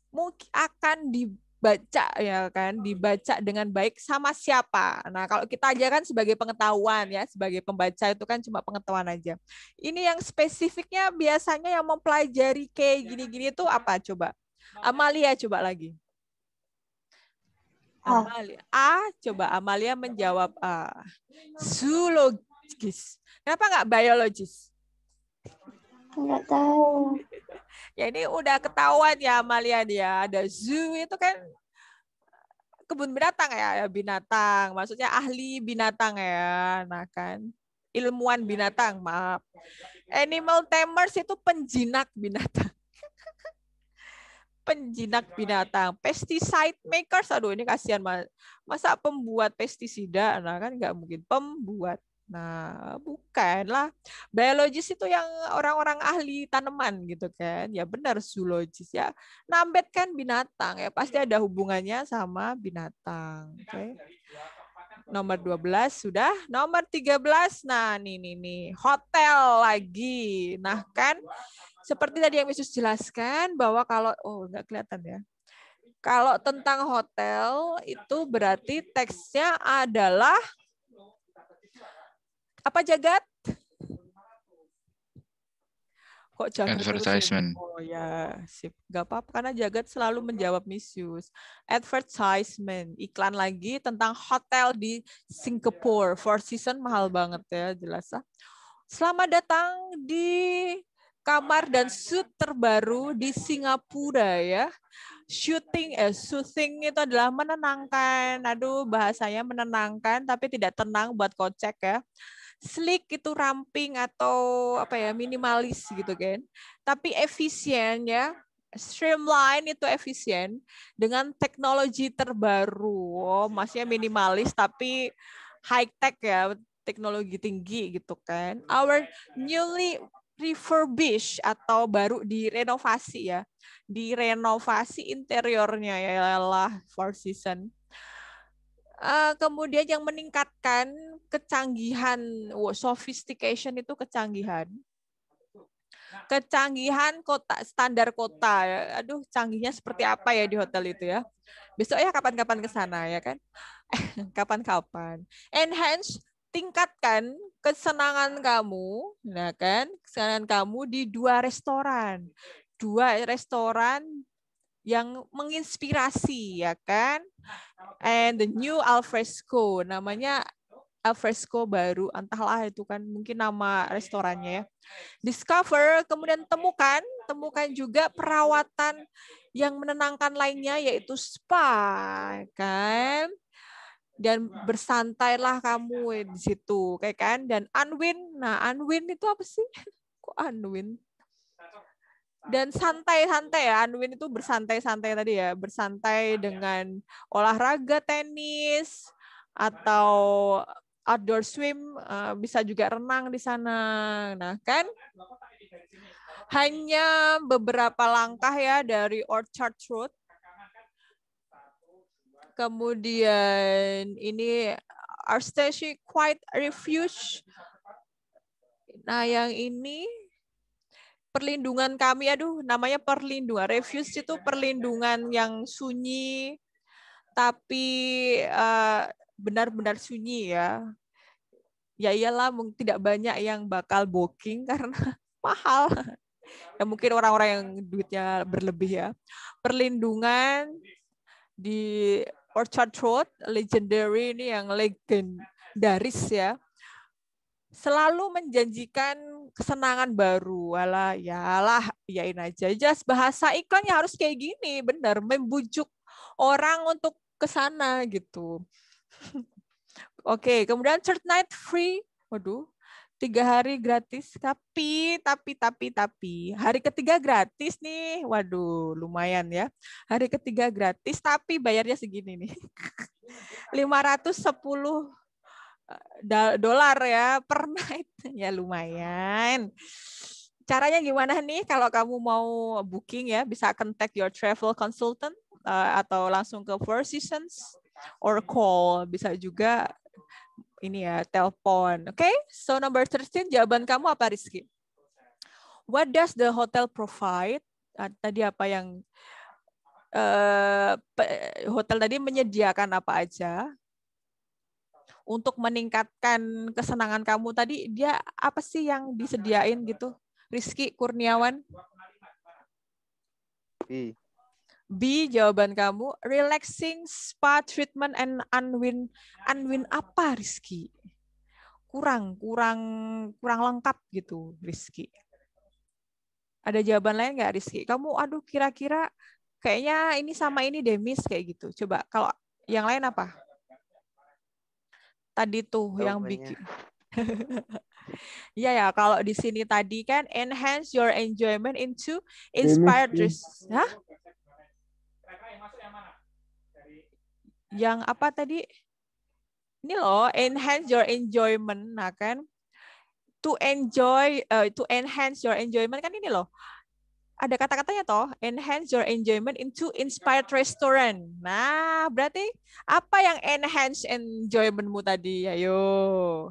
Mungkin akan dibaca ya kan, dibaca dengan baik sama siapa. Nah, kalau kita aja kan sebagai pengetahuan ya, sebagai pembaca itu kan cuma pengetahuan aja. Ini yang spesifiknya biasanya yang mempelajari kayak gini-gini itu apa coba? Amalia coba lagi. Amalia. Coba Amalia menjawab A. Zoologis. Kenapa nggak biologis? Nggak tahu. Ya ini udah ketahuan ya Amalia dia. Ada zoo itu kan kebun binatang ya, binatang. Maksudnya ahli binatang ya. Nah kan, ilmuwan binatang, maaf. Animal tamers itu penjinak binatang. Penjinak binatang. Pesticide makers, aduh ini kasihan. Masa pembuat pestisida? Nah kan nggak mungkin pembuat. Nah, bukanlah. Biologis itu yang orang-orang ahli tanaman gitu kan. Ya benar, zoologis ya. Nambet kan binatang ya, pasti ada hubungannya sama binatang. Oke. Nomor 12 sudah. Nomor 13, nah nih. Hotel lagi. Nah kan, seperti tadi yang Yesus jelaskan bahwa kalau, nggak kelihatan ya. Kalau tentang hotel itu berarti teksnya adalah apa Jagat? Kok Jagat Advertisement. Oh ya, sip. Gak apa-apa karena Jagat selalu menjawab misuse. Advertisement, iklan lagi tentang hotel di Singapore. Four Seasons mahal banget ya, jelas. Selamat datang di kamar dan suite terbaru di Singapura ya. Soothing itu adalah menenangkan. Aduh, bahasanya menenangkan tapi tidak tenang buat kocek ya. Sleek itu ramping atau apa ya, minimalis gitu kan. Tapi efisien ya. Streamline itu efisien dengan teknologi terbaru. Maksudnya minimalis tapi high tech ya, teknologi tinggi gitu kan. Our newly refurbished atau baru direnovasi ya. Direnovasi interiornya ya lah Four Seasons. Kemudian yang meningkatkan kecanggihan, sophistication itu kecanggihan. Kecanggihan kota, standar kota. Aduh, canggihnya seperti apa ya di hotel itu ya. Besok ya kapan-kapan ke sana ya kan. Kapan-kapan. Enhance, tingkatkan kesenangan kamu, nah kan? Kesenangan kamu di 2 restoran. 2 restoran yang menginspirasi ya kan. And the new alfresco, namanya alfresco baru, entahlah itu kan mungkin nama restorannya ya. Discover, kemudian temukan juga perawatan yang menenangkan lainnya yaitu spa kan. Dan bersantailah kamu di situ kayak kan. Dan unwind, nah unwind itu apa sih? Kok unwind? Dan santai-santai ya, unwind itu bersantai-santai tadi ya, bersantai dengan olahraga tenis atau outdoor swim, bisa juga renang di sana. Nah kan, hanya beberapa langkah ya dari Orchard Road. Kemudian ini Arsteci Quiet Refuge. Nah yang ini perlindungan kami, aduh namanya perlindungan. Refuge itu perlindungan yang sunyi, tapi benar-benar sunyi ya. Ya iyalah, tidak banyak yang bakal booking karena mahal. Ya mungkin orang-orang yang duitnya berlebih ya. Perlindungan di Orchard Road, legendary ini yang legendaris ya. Selalu menjanjikan kesenangan baru. Walah, yalah, yain aja. Just bahasa iklannya harus kayak gini, benar, membujuk orang untuk ke sana gitu. Oke, kemudian third night free. Waduh, 3 hari gratis, tapi hari ketiga gratis nih. Waduh, lumayan ya. Hari ketiga gratis, tapi bayarnya segini nih. $510 ya per night. Ya lumayan. Caranya gimana nih kalau kamu mau booking ya, bisa contact your travel consultant atau langsung ke Four Seasons or call, bisa juga ini ya, telepon. Oke, so number 13, jawaban kamu apa Rizky? What does the hotel provide? Tadi apa yang hotel tadi menyediakan apa aja? Untuk meningkatkan kesenangan kamu tadi, dia apa sih yang disediain gitu? Rizky Kurniawan? B, jawaban kamu. Relaxing spa treatment and unwind. Unwind apa, Rizky? Kurang lengkap gitu, Rizky. Ada jawaban lain nggak, Rizky? Kamu, aduh, kira-kira kayaknya ini sama ini deh, Miss, kayak gitu. Coba, kalau yang lain apa? Tadi tuh yang bikin. Iya ya, kalau di sini tadi kan enhance your enjoyment into inspired. Hah? Yang apa tadi? Ini loh, enhance your enjoyment, nah kan? To enhance your enjoyment kan ini loh. Ada kata-katanya toh, enhance your enjoyment into inspired restaurant. Nah, berarti apa yang enhance enjoyment-mu tadi? Ayo.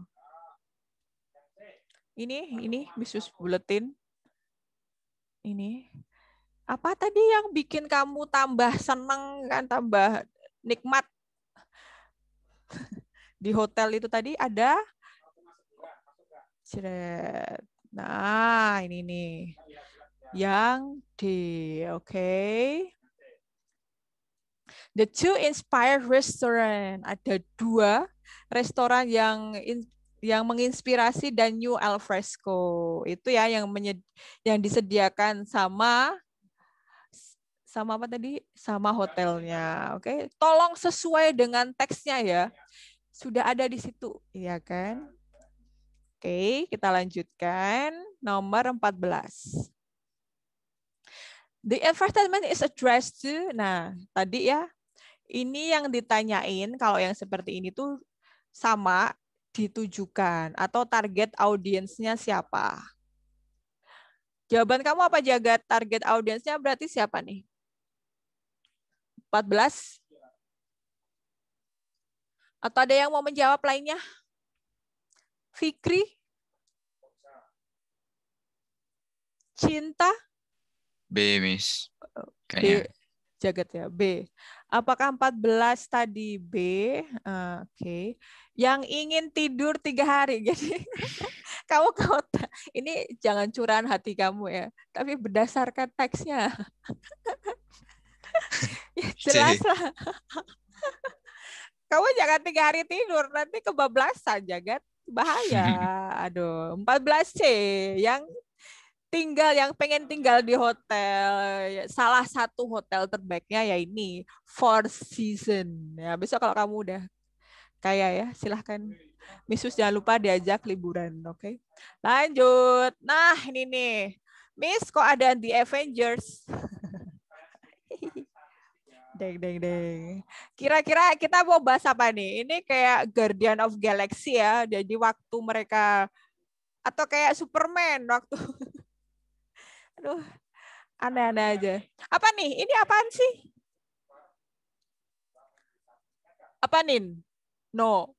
Ini Bisus Buletin. Ini. Apa tadi yang bikin kamu tambah seneng kan, tambah nikmat? Di hotel itu tadi ada. Nah, ini nih. Yang D, oke. The 2 inspired restaurant. Ada 2 restoran yang menginspirasi dan new alfresco. Itu ya yang disediakan sama apa tadi? Sama hotelnya. Oke. Tolong sesuai dengan teksnya ya. Sudah ada di situ, ya kan? Oke, kita lanjutkan. Nomor 14. The advertisement is addressed to, nah tadi ya, ini yang ditanyain kalau yang seperti ini tuh sama ditujukan atau target audiensnya siapa? Jawaban kamu apa, Jagat? Target audiensnya berarti siapa nih? 14? Atau ada yang mau menjawab lainnya? Fikri? Cinta? B, Miss. B. Kayaknya. Jagat ya, B. Apakah 14 tadi B? Oke. Yang ingin tidur 3 hari. Jadi kamu ini jangan curahan hati kamu ya, tapi berdasarkan teksnya. Ya, jelas lah. Kamu jangan 3 hari tidur, nanti kebablasan, Jagat. Bahaya. Aduh, 14C yang pengen tinggal di hotel, salah satu hotel terbaiknya ya ini Four Seasons. Ya, besok kalau kamu udah kaya ya, silahkan Miss jangan lupa diajak liburan, oke? Lanjut. Nah, ini nih. Miss, kok ada di Avengers? Deng. Kira-kira kita mau bahas apa nih? Ini kayak Guardian of Galaxy ya. Jadi waktu mereka atau kayak Superman waktu aduh, aneh-aneh aja. Apa nih? Ini apaan sih? Apa nih? No.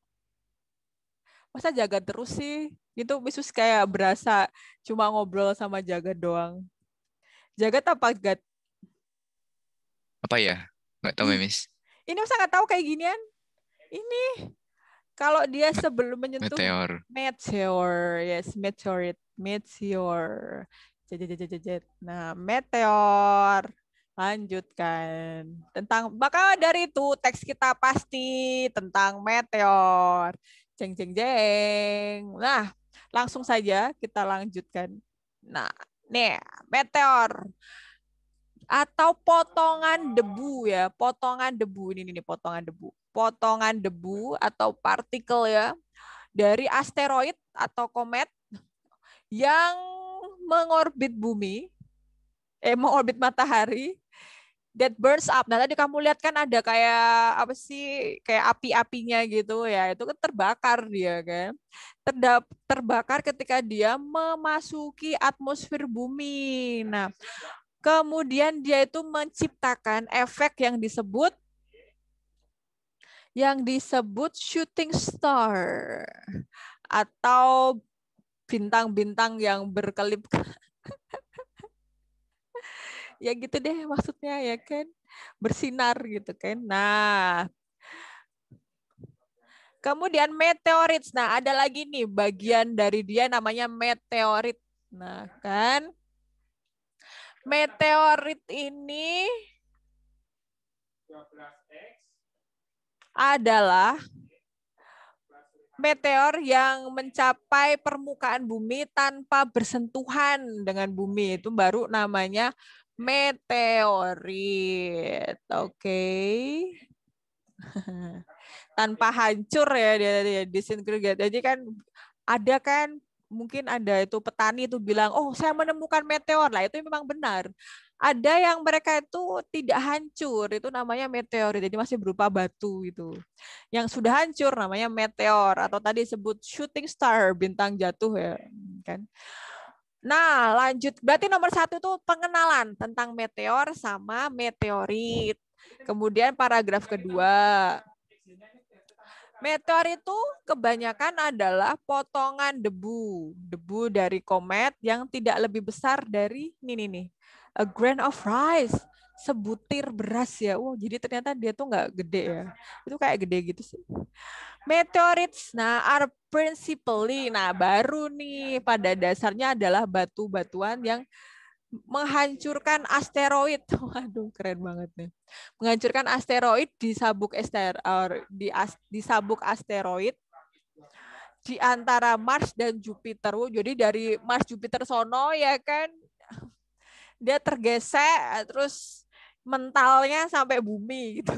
Masa Jagat terus sih? Itu Misus kayak berasa cuma ngobrol sama Jagat doang. Jagat apa, Gat? Apa ya? Nggak tahu, Miss. Ini masa nggak tahu kayak ginian? Ini kalau dia sebelum menyentuh meteor, yes, meteor. Nah, meteor. Lanjutkan. Maka dari itu teks kita pasti tentang meteor. Jeng. Nah, langsung saja kita lanjutkan. Nah, nih, meteor atau potongan debu ya, potongan debu ini potongan debu. Potongan debu atau partikel ya dari asteroid atau komet yang mengorbit bumi, mengorbit matahari, that burns up. Nah, tadi kamu lihat kan ada kayak apa sih, kayak api-apinya gitu ya, itu kan terbakar dia kan. Terbakar ketika dia memasuki atmosfer bumi. Nah, kemudian dia itu menciptakan efek yang disebut shooting star atau bintang-bintang yang berkelip. Ya gitu deh maksudnya ya kan, bersinar gitu kan. Nah, kemudian meteorit. Nah, ada lagi nih bagian dari dia namanya meteorit. Nah, kan meteorit ini adalah meteor yang mencapai permukaan bumi tanpa bersentuhan dengan bumi. Itu baru namanya meteorit. Oke. Tanpa hancur ya dia disintegrate. Jadi kan ada kan mungkin ada itu petani itu bilang, "Oh, saya menemukan meteor." Lah itu memang benar. Ada yang mereka itu tidak hancur, itu namanya meteorit. Jadi masih berupa batu itu. Yang sudah hancur namanya meteor atau tadi disebut shooting star, bintang jatuh ya, kan. Nah, lanjut. Berarti nomor 1 itu pengenalan tentang meteor sama meteorit. Kemudian paragraf kedua. Meteor itu kebanyakan adalah potongan debu. Debu dari komet yang tidak lebih besar dari ini a grain of rice, sebutir beras ya. Wow, jadi ternyata dia tuh nggak gede ya. Itu kayak gede gitu sih. Meteorites, nah, are principally, nah baru nih pada dasarnya adalah batu-batuan yang menghancurkan asteroid. Waduh, keren banget nih. Menghancurkan asteroid di sabuk asteroid di antara Mars dan Jupiter. Jadi dari Mars Jupiter sono ya kan, dia tergesek terus mentalnya sampai bumi gitu.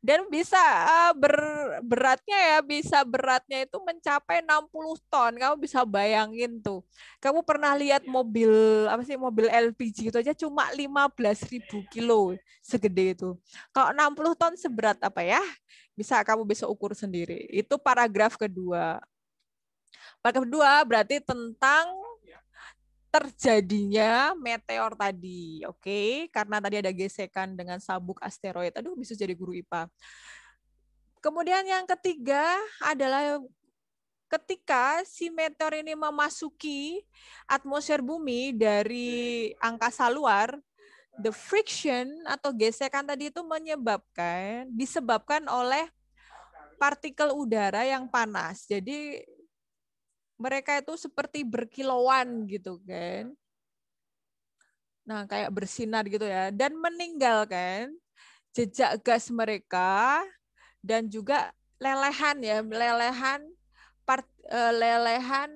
Dan bisa beratnya itu mencapai 60 ton. Kamu bisa bayangin tuh. Kamu pernah lihat mobil mobil LPG itu aja cuma 15.000 kilo segede itu. Kalau 60 ton seberat apa ya? Bisa kamu besok ukur sendiri. Itu paragraf kedua. Paragraf kedua berarti tentang terjadinya meteor tadi. Oke, karena tadi ada gesekan dengan sabuk asteroid. Aduh, bisa jadi guru IPA. Kemudian yang ketiga adalah ketika si meteor ini memasuki atmosfer bumi dari angkasa luar, the friction atau gesekan tadi itu disebabkan oleh partikel udara yang panas. Jadi mereka itu seperti berkilauan gitu kan. Nah, kayak bersinar gitu ya, dan meninggalkan jejak gas mereka dan juga lelehan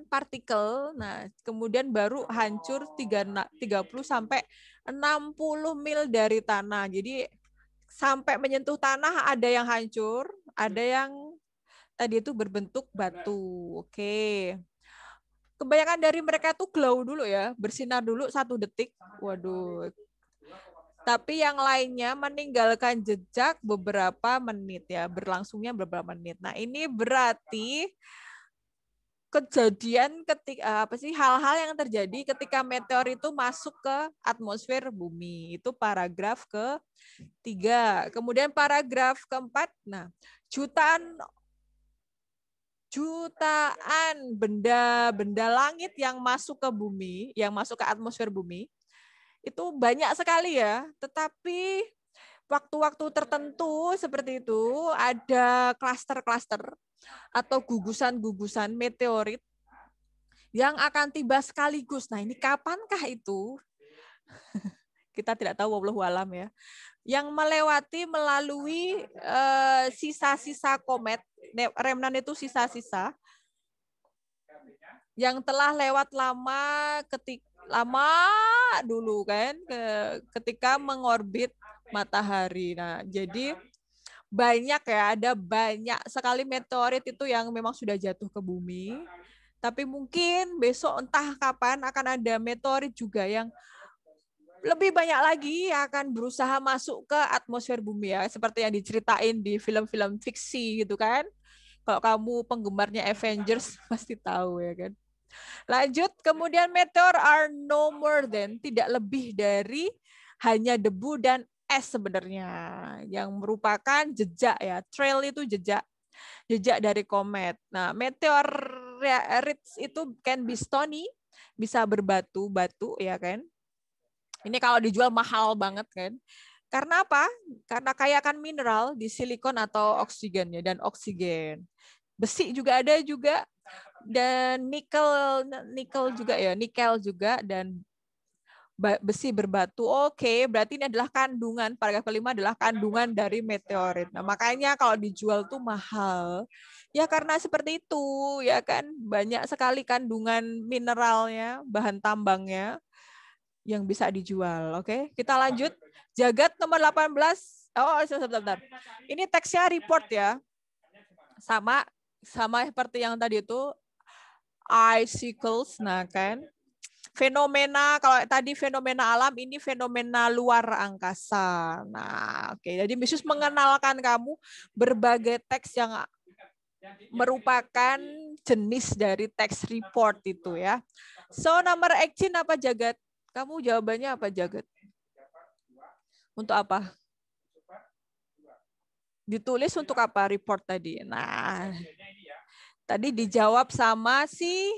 partikel. Nah, kemudian baru hancur 30 sampai 60 mil dari tanah. Jadi sampai menyentuh tanah ada yang hancur, ada yang tadi itu berbentuk batu. Oke. Kebanyakan dari mereka tuh glow dulu ya, bersinar dulu 1 detik. Waduh. Tapi yang lainnya meninggalkan jejak beberapa menit ya, berlangsungnya beberapa menit. Nah, ini berarti kejadian hal-hal yang terjadi ketika meteor itu masuk ke atmosfer bumi. Itu paragraf ke-3. Kemudian paragraf ke-4, nah, jutaan benda langit yang masuk ke bumi, yang masuk ke atmosfer bumi, itu banyak sekali ya, tetapi waktu-waktu tertentu seperti itu ada klaster-klaster atau gugusan-gugusan meteorit yang akan tiba sekaligus. Nah, ini kapankah itu? Kita tidak tahu, wallahu alam ya. Yang melewati melalui sisa-sisa komet, remnant itu sisa-sisa yang telah lewat lama dulu kan, ketika mengorbit matahari. Nah, jadi banyak ya, ada banyak sekali meteorit itu yang memang sudah jatuh ke bumi. Tapi mungkin besok entah kapan akan ada meteorit juga yang lebih banyak lagi yang akan berusaha masuk ke atmosfer bumi ya, seperti yang diceritain di film-film fiksi gitu kan. Kalau kamu penggemarnya Avengers pasti tahu ya kan. Lanjut, kemudian meteor are no more than, tidak lebih dari hanya debu dan es sebenarnya, yang merupakan jejak ya. Trail itu jejak dari komet. Nah, meteorites itu can be stony, bisa berbatu-batu ya kan. Ini kalau dijual mahal banget kan. Karena apa? Karena kaya akan mineral di silikon atau oksigen ya, dan oksigen. Besi juga ada juga, dan nikel juga, dan besi berbatu. Oke, berarti ini adalah kandungan, paragraf kelima adalah kandungan dari meteorit. Nah, makanya kalau dijual tuh mahal. Ya karena seperti itu, ya kan, banyak sekali kandungan mineralnya, bahan tambangnya yang bisa dijual. Oke, kita lanjut. Jagat nomor 18. Oh, sebentar. Ini teksnya report ya. Sama seperti yang tadi itu, icicles, nah kan. Fenomena, kalau tadi fenomena alam, ini fenomena luar angkasa. Nah, oke. Jadi Misius mengenalkan kamu berbagai teks yang merupakan jenis dari teks report itu ya. So, number 18 apa Jagat? Kamu jawabannya apa Jagat? Untuk apa? Ditulis untuk apa report tadi? Nah, tadi dijawab sama si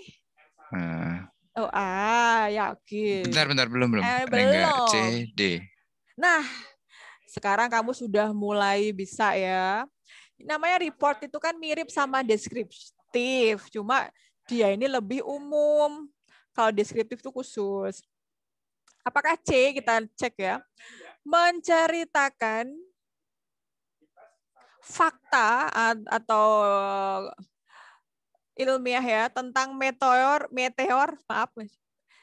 yakin. Bentar, belum. Ada Belum. enggak? C, D. Nah, sekarang kamu sudah mulai bisa ya. Namanya report itu kan mirip sama deskriptif, cuma dia ini lebih umum. Kalau deskriptif itu khusus. Apakah C? Kita cek ya. Menceritakan fakta atau ilmiah ya tentang meteor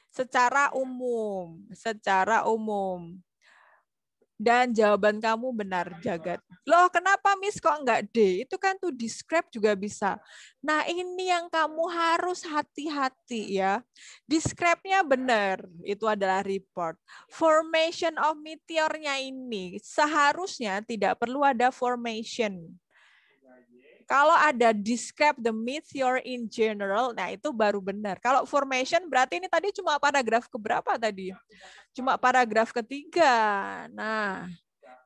secara umum. Dan jawaban kamu benar, Jagat. Loh, kenapa Miss kok enggak D? Itu kan to describe juga bisa. Nah, ini yang kamu harus hati-hati ya. Describe-nya benar, itu adalah report. Formation of meteornya ini seharusnya tidak perlu ada formation. Kalau ada describe the meteor in general, nah itu baru benar. Kalau formation berarti ini tadi cuma paragraf keberapa tadi? Cuma paragraf ketiga. Nah,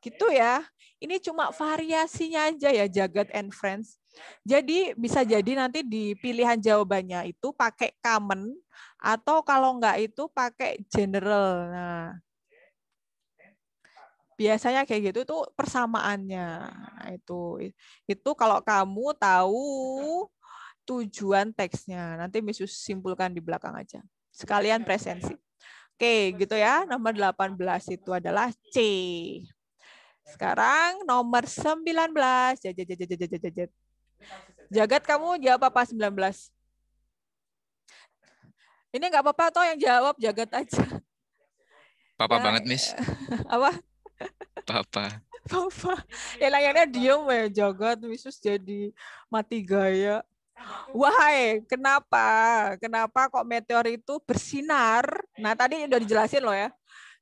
gitu ya. Ini cuma variasinya aja ya, Jagat and Friends. Jadi bisa jadi nanti di pilihan jawabannya itu pakai common atau kalau enggak itu pakai general. Nah, biasanya kayak gitu tuh persamaannya. Nah, itu kalau kamu tahu tujuan teksnya. Nanti Miss simpulkan di belakang aja. Sekalian presensi. Oke, gitu ya. Nomor 18 itu adalah C. Sekarang nomor 19. Jagat, kamu jawab apa 19? Ini nggak apa-apa toh yang jawab Jagat aja. Papa Ya, banget, Miss. Apa? Papa. Papa. Ya layannya diem ya Jagat, Misus jadi mati gaya. Wahai, kenapa? Kenapa kok meteor itu bersinar? Nah, tadi udah dijelasin loh ya.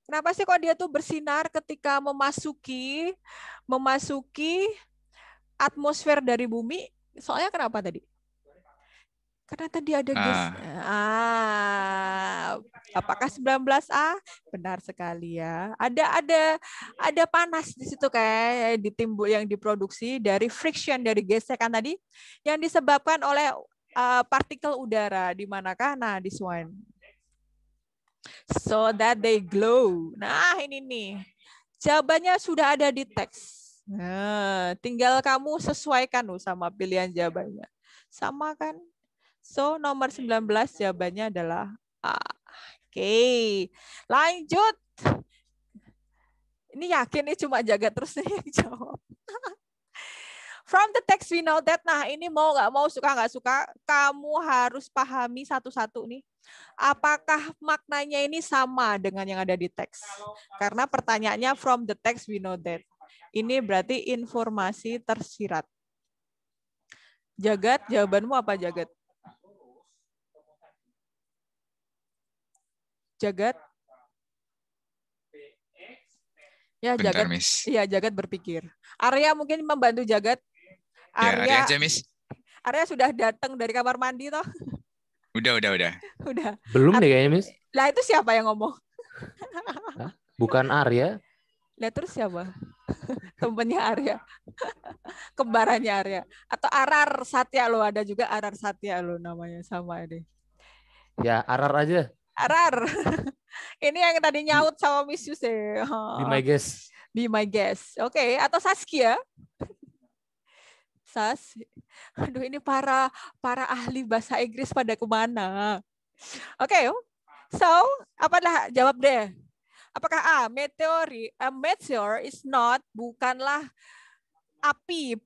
Kenapa sih kok dia tuh bersinar ketika memasuki atmosfer dari bumi? Soalnya kenapa tadi? Karena tadi ada gas. Apakah 19A? Benar sekali ya. Ada panas di situ kayak ditimbul yang diproduksi dari friction dari gesekan tadi yang disebabkan oleh partikel udara di manakah? Nah, this one. So that they glow. Nah, ini nih. Jawabannya sudah ada di teks. Nah, tinggal kamu sesuaikan sama pilihan jawabannya. Sama kan? So, nomor 19 jawabannya adalah A. Oke, lanjut. Ini yakin nih cuma Jagat terus nih yang jawab. From the text we know that. Nah, ini mau nggak mau, suka nggak suka, kamu harus pahami satu-satu nih. Apakah maknanya ini sama dengan yang ada di teks? Karena pertanyaannya from the text we know that. Ini berarti informasi tersirat. Jagat, jawabanmu apa Jagat? Jagat? Ya, Bentar, Jagat. Miss. Iya, Jagat berpikir. Arya mungkin membantu Jagat. Ya, Arya aja, Miss. Arya sudah datang dari kamar mandi toh? Udah. Udah. Belum deh kayaknya, Miss. Lah itu siapa yang ngomong? Hah? Bukan Arya. Lah terus siapa? Temennya Arya. Kembarannya Arya. Atau Arar Satya lo, ada juga Arar Satya lo namanya sama deh. Ya, Arar aja. Arar. Ini yang tadi nyaut sama Miss Yuse. Be my guest. Be my guest. Oke, atau Saskia. Aduh, ini para ahli bahasa Inggris pada kemana? Oke, so apalah jawab deh. Apakah A, meteor is not, bukanlah api,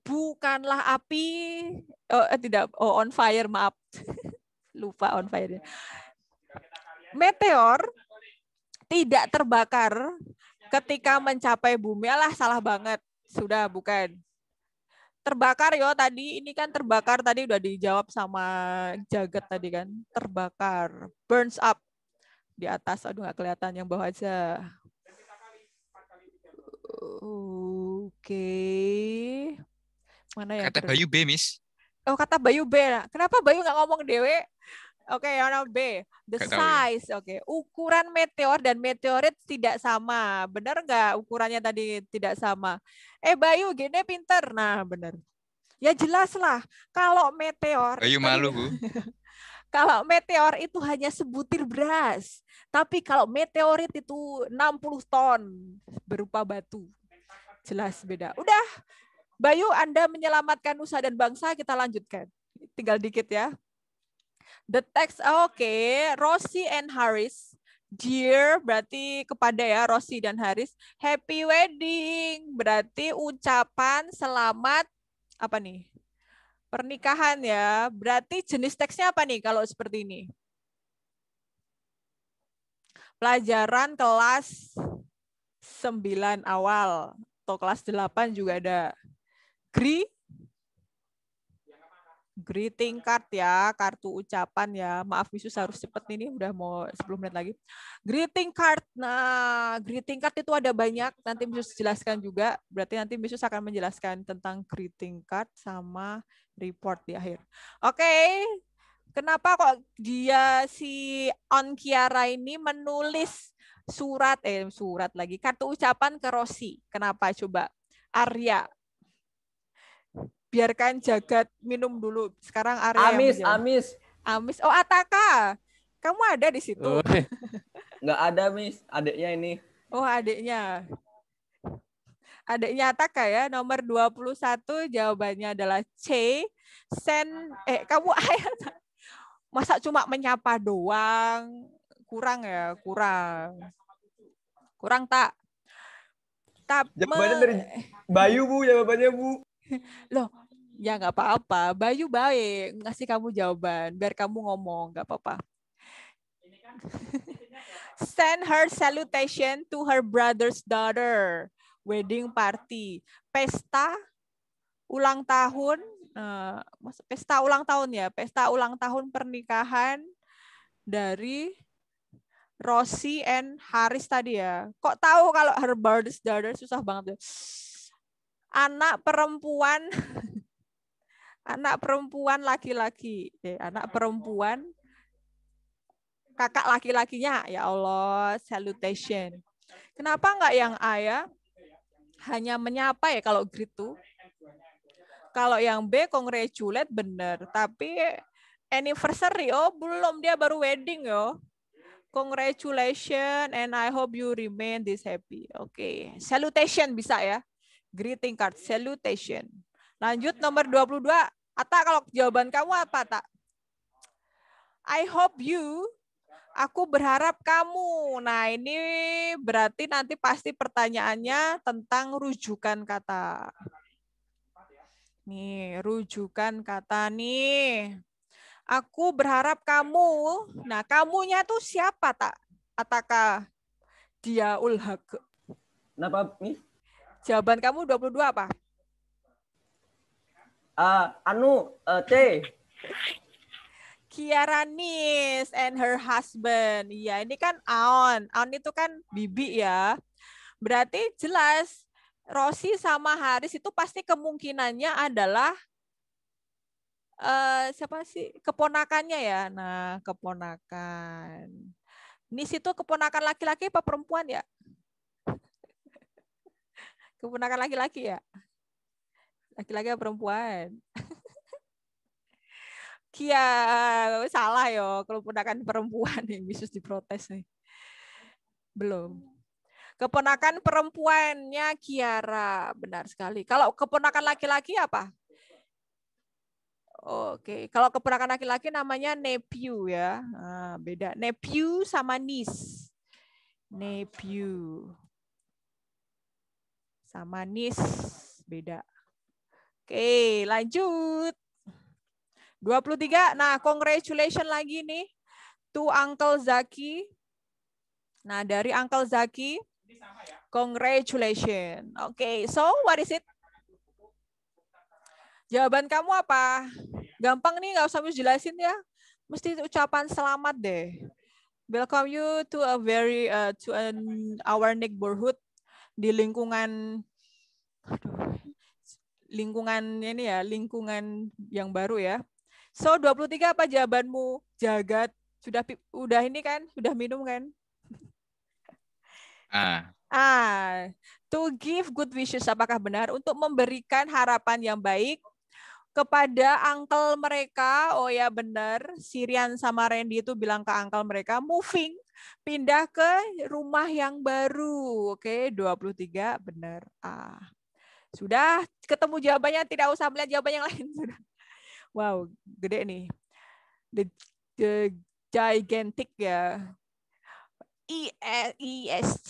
tidak, on fire, maaf. Lupa on fire. Meteor tidak terbakar ketika mencapai bumi. Alah, salah banget. Sudah, bukan. Terbakar yo tadi, ini kan terbakar tadi udah dijawab sama Jagat tadi kan. Terbakar, burns up di atas. Aduh, nggak kelihatan, yang bawah aja. Oke. Mana yang Kata Bayu B, Miss. Oh, kata Bayu B. Kenapa Bayu nggak ngomong dewe? Oke, yang nomor B. The size. Oke, ukuran meteor dan meteorit tidak sama. Benar nggak ukurannya tadi tidak sama? Bayu, gini pinter. Nah, benar. Ya jelas lah. Kalau meteor. Bayu malu, Bu. Kalau meteor itu hanya sebutir beras. Tapi kalau meteorit itu 60 ton berupa batu. Jelas beda. Udah, Bayu, Anda menyelamatkan nusa dan bangsa. Kita lanjutkan. Tinggal dikit ya. The text, oke. Rosie and Haris. Dear berarti kepada ya Rosie dan Haris. Happy wedding berarti ucapan selamat apa nih? Pernikahan ya. Berarti jenis teksnya apa nih kalau seperti ini? Pelajaran kelas 9 awal atau kelas 8 juga ada. Greeting card ya, kartu ucapan ya. Maaf Misus harus cepet ini, udah mau 10 menit lagi. Greeting card. Nah, greeting card itu ada banyak. Nanti Misus jelaskan juga. Berarti nanti Misus akan menjelaskan tentang greeting card sama report di akhir. Oke. Kenapa kok dia si On Kiara ini menulis surat lagi, kartu ucapan ke Rosi? Kenapa coba? Arya. Biarkan Jagat minum dulu. Sekarang Arya yang menjawab. Amis. Oh, Ataka. Kamu ada di situ? Oh, Nggak ada, Miss. Adiknya ini. Oh, adiknya. Adiknya Ataka ya. Nomor 21 jawabannya adalah C. Kamu ayat. Masa cuma menyapa doang? Kurang ya, kurang. Kurang tak? Jawabannya dari Bayu, Bu. Jawabannya, Bu. Loh, ya nggak apa-apa. Bayu baik ngasih kamu jawaban. Biar kamu ngomong, nggak apa-apa. Send her salutation to her brother's daughter. Wedding party. Pesta ulang tahun. Pesta ulang tahun ya. Pesta ulang tahun pernikahan dari Rosi and Haris tadi ya. Kok tahu kalau her brother's daughter? Susah banget ya. Anak perempuan. Anak perempuan laki-laki. Anak perempuan. Kakak laki-lakinya. Ya Allah, salutation. Kenapa nggak yang A ya? Hanya menyapa ya kalau greet tuh. Kalau yang B, congratulate bener. Tapi anniversary, oh belum, dia baru wedding yo. Congratulations and I hope you remain this happy. Oke, salutation bisa ya. Greeting card, salutation. Lanjut nomor 22. Ata, kalau jawaban kamu apa, Tak? I hope you. Aku berharap kamu. Nah, ini berarti nanti pasti pertanyaannya tentang rujukan kata. Nih, rujukan kata nih. Aku berharap kamu. Nah, kamunya tuh siapa, Tak? Ataka dia ulhaq. Kenapa, Miss? Jawaban kamu 22 apa? C. Kiaranis and her husband. Iya, ini kan Aon. Aon itu kan bibi ya. Berarti jelas Rosi sama Haris itu pasti kemungkinannya adalah siapa sih? Keponakannya ya. Nah, keponakan. Nis itu keponakan laki-laki apa perempuan ya? Keponakan laki-laki ya? Laki-laki apa perempuan? Kia, salah yo. Kalau keponakan perempuan nih, Misus diprotes nih. Belum. Keponakan perempuannya Kiara, benar sekali. Kalau keponakan laki-laki apa? Oke, kalau keponakan laki-laki namanya nephew ya. Nah, beda. Nephew sama niece. Nephew. Sama niece beda. Oke, lanjut. 23. Nah, congratulations lagi nih to Uncle Zaki. Nah, dari Uncle Zaki, congratulations. Oke, so what is it? Jawaban kamu apa? Gampang nih, nggak usah jelasin ya. Mesti ucapan selamat deh. Welcome you to a very our neighborhood, di lingkungan ini ya, lingkungan yang baru ya. So 23 apa jawabanmu? Jagat. Sudah ini kan? Sudah minum kan? To give good wishes, apakah benar? Untuk memberikan harapan yang baik kepada uncle mereka. Oh ya benar, Sirian sama Randy itu bilang ke uncle mereka moving, pindah ke rumah yang baru. Oke, 23 benar. Sudah ketemu jawabannya, tidak usah melihat jawaban yang lain. Wow, gede nih. The gigantic ya. EST,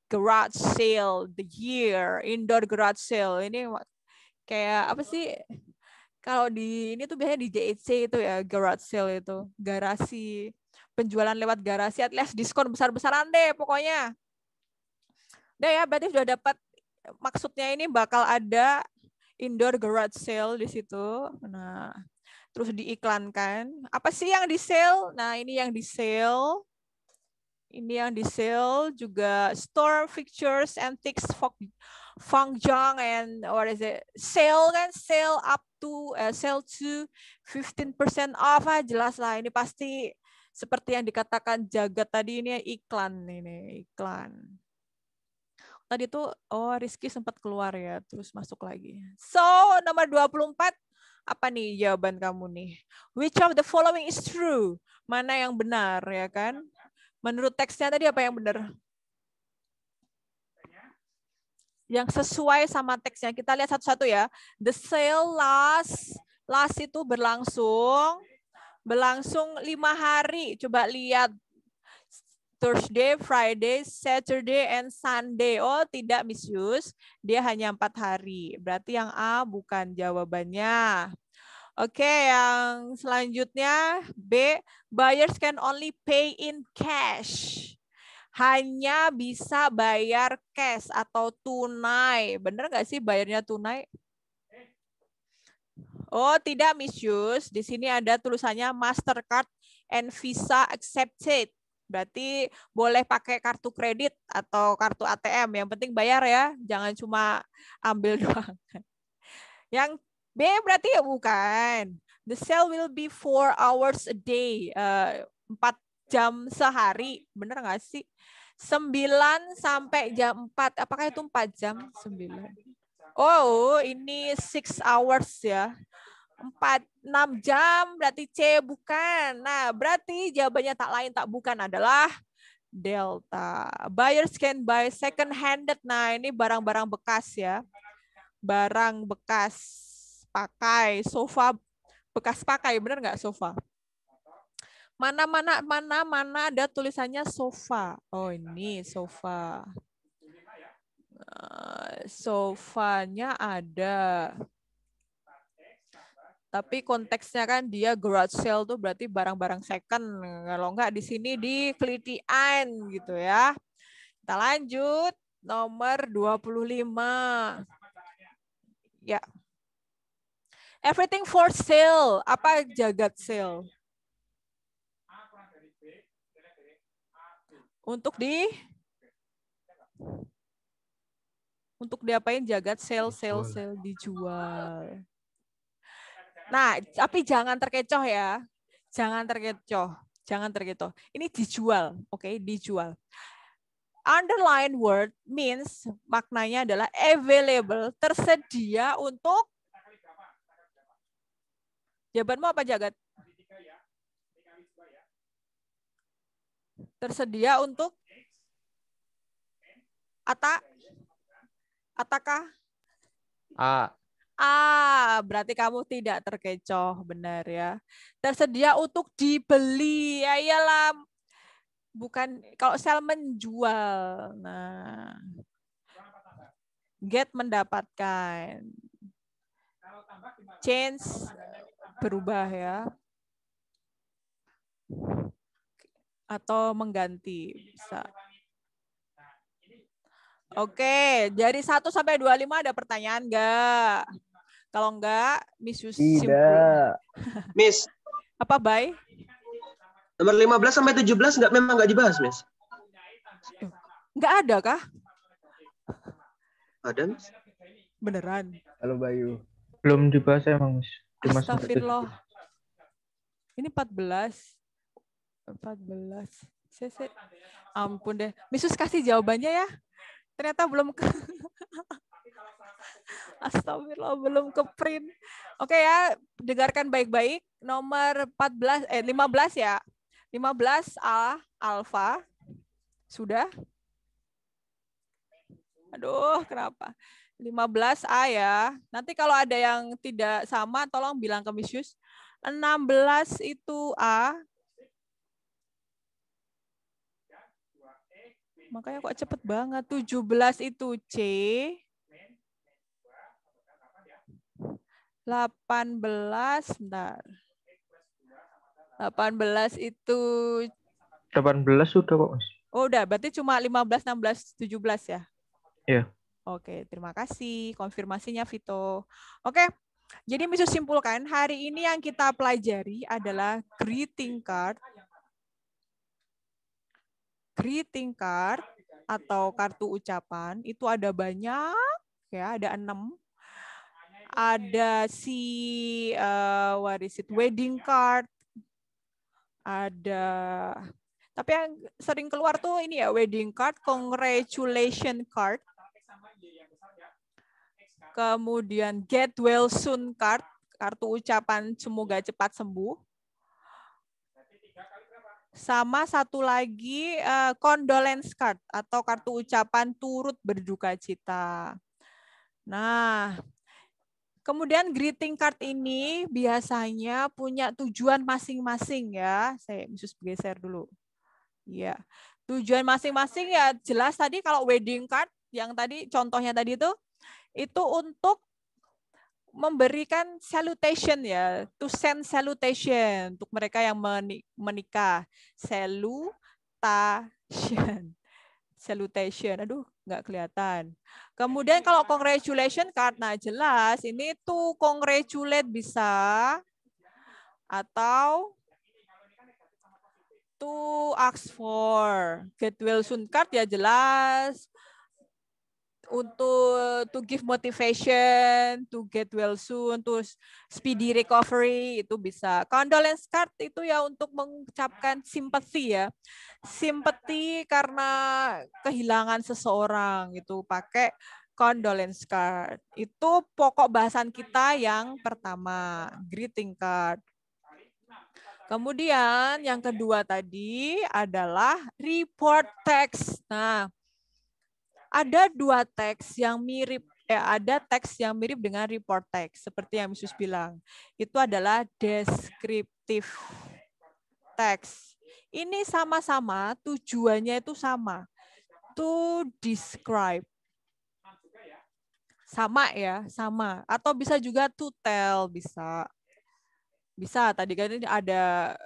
garage sale, the year, indoor garage sale. Ini kayak apa sih? Kalau di ini tuh biasanya di JHC itu ya, garage sale itu, garasi, penjualan lewat garasi, at least diskon besar-besaran deh pokoknya. Udah ya, berarti sudah dapat maksudnya, ini bakal ada indoor garage sale di situ. Nah, terus diiklankan. Apa sih yang di sale? Nah, ini yang di sale. Ini yang di sale juga store fixtures, antiques, function, and what is it? Sale kan, sale up to sale to 15% off. Jelas lah, ini pasti seperti yang dikatakan Jagat tadi, ini iklan, ini iklan. Tadi tuh Rizky sempat keluar ya, terus masuk lagi. So, nomor 24, apa nih jawaban kamu nih? Which of the following is true? Mana yang benar ya kan? Menurut teksnya tadi apa yang benar? Yang sesuai sama teksnya. Kita lihat satu-satu ya. The sale last itu berlangsung 5 hari. Coba lihat. Thursday, Friday, Saturday, and Sunday. Oh, tidak, Miss Yus. Dia hanya 4 hari. Berarti yang A bukan jawabannya. Oke, yang selanjutnya B, buyers can only pay in cash. Hanya bisa bayar cash atau tunai. Bener nggak sih bayarnya tunai? Oh, tidak, Miss Yus. Di sini ada tulisannya Mastercard and Visa accepted. Berarti boleh pakai kartu kredit atau kartu ATM. Yang penting bayar ya. Jangan cuma ambil doang. Yang B berarti ya bukan. The sale will be 4 hours a day. 4 jam sehari. Bener nggak sih? 9 sampai jam 4. Apakah itu 4 jam? 9. Oh, ini 6 hours ya. 6 jam berarti C bukan. Nah, berarti jawabannya tak lain tak bukan adalah Delta. Buyers can buy second handed. Nah, ini barang-barang bekas ya. Barang bekas pakai, sofa bekas pakai, bener nggak sofa? Mana ada tulisannya sofa. Oh, ini sofa. Sofanya ada. Tapi konteksnya kan dia garage sale tuh berarti barang-barang second. Kalau nggak di sini di kelitian gitu ya. Kita lanjut nomor 25. Ya. Everything for sale. Apa Jagat sale? Untuk diapain Jagat? Sale dijual. Nah, tapi jangan terkecoh ya. Jangan terkecoh. Ini dijual, oke, dijual. Underline word means maknanya adalah available, tersedia untuk. Jawabanmu apa Jagat? Tersedia untuk Atakah? Berarti kamu tidak terkecoh, benar ya. Tersedia untuk dibeli. Ya iyalah. Bukan kalau sell menjual. Nah. Get mendapatkan. Change berubah ya. Atau mengganti bisa. Oke, dari 1 sampai 25 ada pertanyaan enggak? Kalau enggak, Miss Yus. Tidak. Miss. Apa, Bay? Nomor 15 sampai 17 memang enggak dibahas, Miss. Enggak ada kah? Ada, Miss. Beneran. Halo Bayu. Belum dibahas emang, Miss. Astagfirullah. Ini 14. Ampun deh. Miss Yus kasih jawabannya ya. Ternyata belum Astagfirullah, belum ke print. Oke ya, dengarkan baik-baik. Nomor 15 ya. 15 A alfa. Sudah? Aduh, kenapa? 15 A ya. Nanti kalau ada yang tidak sama tolong bilang ke Miss Yus. 16 itu A. Makanya kok cepet banget. 17 itu C. 18, bentar. 18 itu 18 sudah kok, Mas. Oh, udah, berarti cuma 15, 16, 17 ya? Iya. Oke, terima kasih konfirmasinya Vito. Oke, Jadi bisa simpulkan, hari ini yang kita pelajari adalah greeting card. Greeting card atau kartu ucapan itu ada banyak, ya, ada 6. Ada what is it, wedding card, ada, tapi yang sering keluar tuh ini ya, wedding card, congratulation card, kemudian get well soon card, kartu ucapan semoga cepat sembuh, sama satu lagi condolence card atau kartu ucapan turut berduka cita. Nah, kemudian greeting card ini biasanya punya tujuan masing-masing ya. Saya geser dulu. Ya, tujuan masing-masing ya jelas tadi kalau wedding card yang tadi contohnya tadi itu untuk memberikan salutation ya, to send salutation untuk mereka yang menikah. Salutation. Aduh, nggak kelihatan. Kemudian kalau congratulation card, nah jelas ini tuh congratulate bisa atau to ask for. Get well soon card ya jelas untuk to give motivation, to get well soon, to speedy recovery itu bisa. Condolence card itu ya untuk mengucapkan simpati ya. Simpati karena kehilangan seseorang itu pakai condolence card. Itu pokok bahasan kita yang pertama, greeting card. Kemudian yang kedua tadi adalah report text. Nah, ada 2 teks yang mirip, ada teks yang mirip dengan report text seperti yang Yesus bilang. Itu adalah descriptive text. Ini sama-sama tujuannya itu sama. To describe. Sama ya, sama. Atau bisa juga to tell, bisa. Bisa, tadi kan ini ada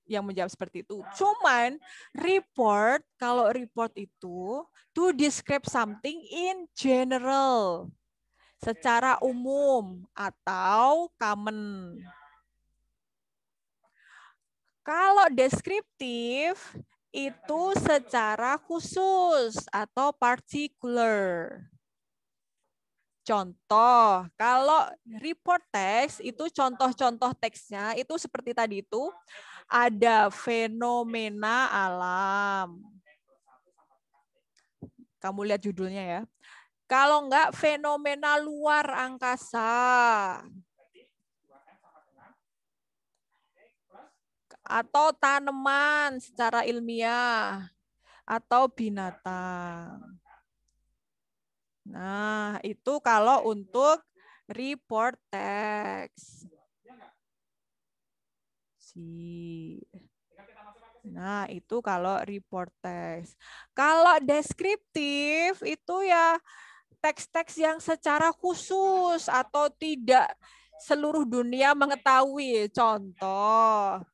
yang menjawab seperti itu. Cuman report, kalau report itu to describe something in general, secara umum atau common. Kalau deskriptif itu secara khusus atau particular. Contoh, kalau report text itu contoh-contoh teksnya itu seperti tadi itu ada fenomena alam. Kamu lihat judulnya ya. Kalau enggak fenomena luar angkasa. Atau tanaman secara ilmiah. Atau binatang. Nah, itu kalau untuk report text. Nah, itu kalau report text. Kalau deskriptif itu ya teks-teks yang secara khusus atau tidak seluruh dunia mengetahui. Contoh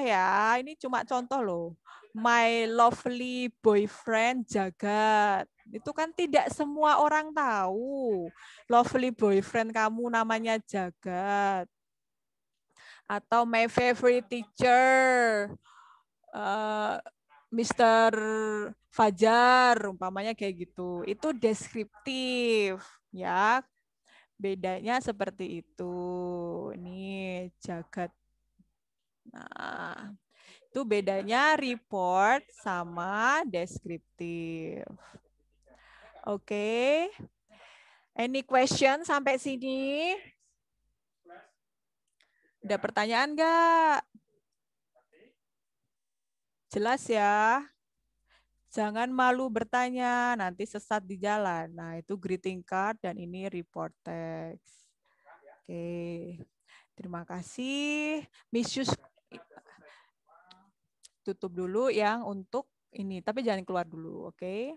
ya, ini cuma contoh loh. My lovely boyfriend Jagat. Itu kan tidak semua orang tahu. Lovely boyfriend kamu namanya Jagat. Atau my favorite teacher, Mr. Fajar, umpamanya kayak gitu. Itu deskriptif, ya. Bedanya seperti itu. Ini Jagat. Nah, itu bedanya report sama deskriptif. Oke. Any question sampai sini? Ada pertanyaan nggak? Jelas ya? Jangan malu bertanya, nanti sesat di jalan. Nah, itu greeting card dan ini report text. Oke. Terima kasih. Miss Yus, tutup dulu yang untuk ini, tapi jangan keluar dulu, oke?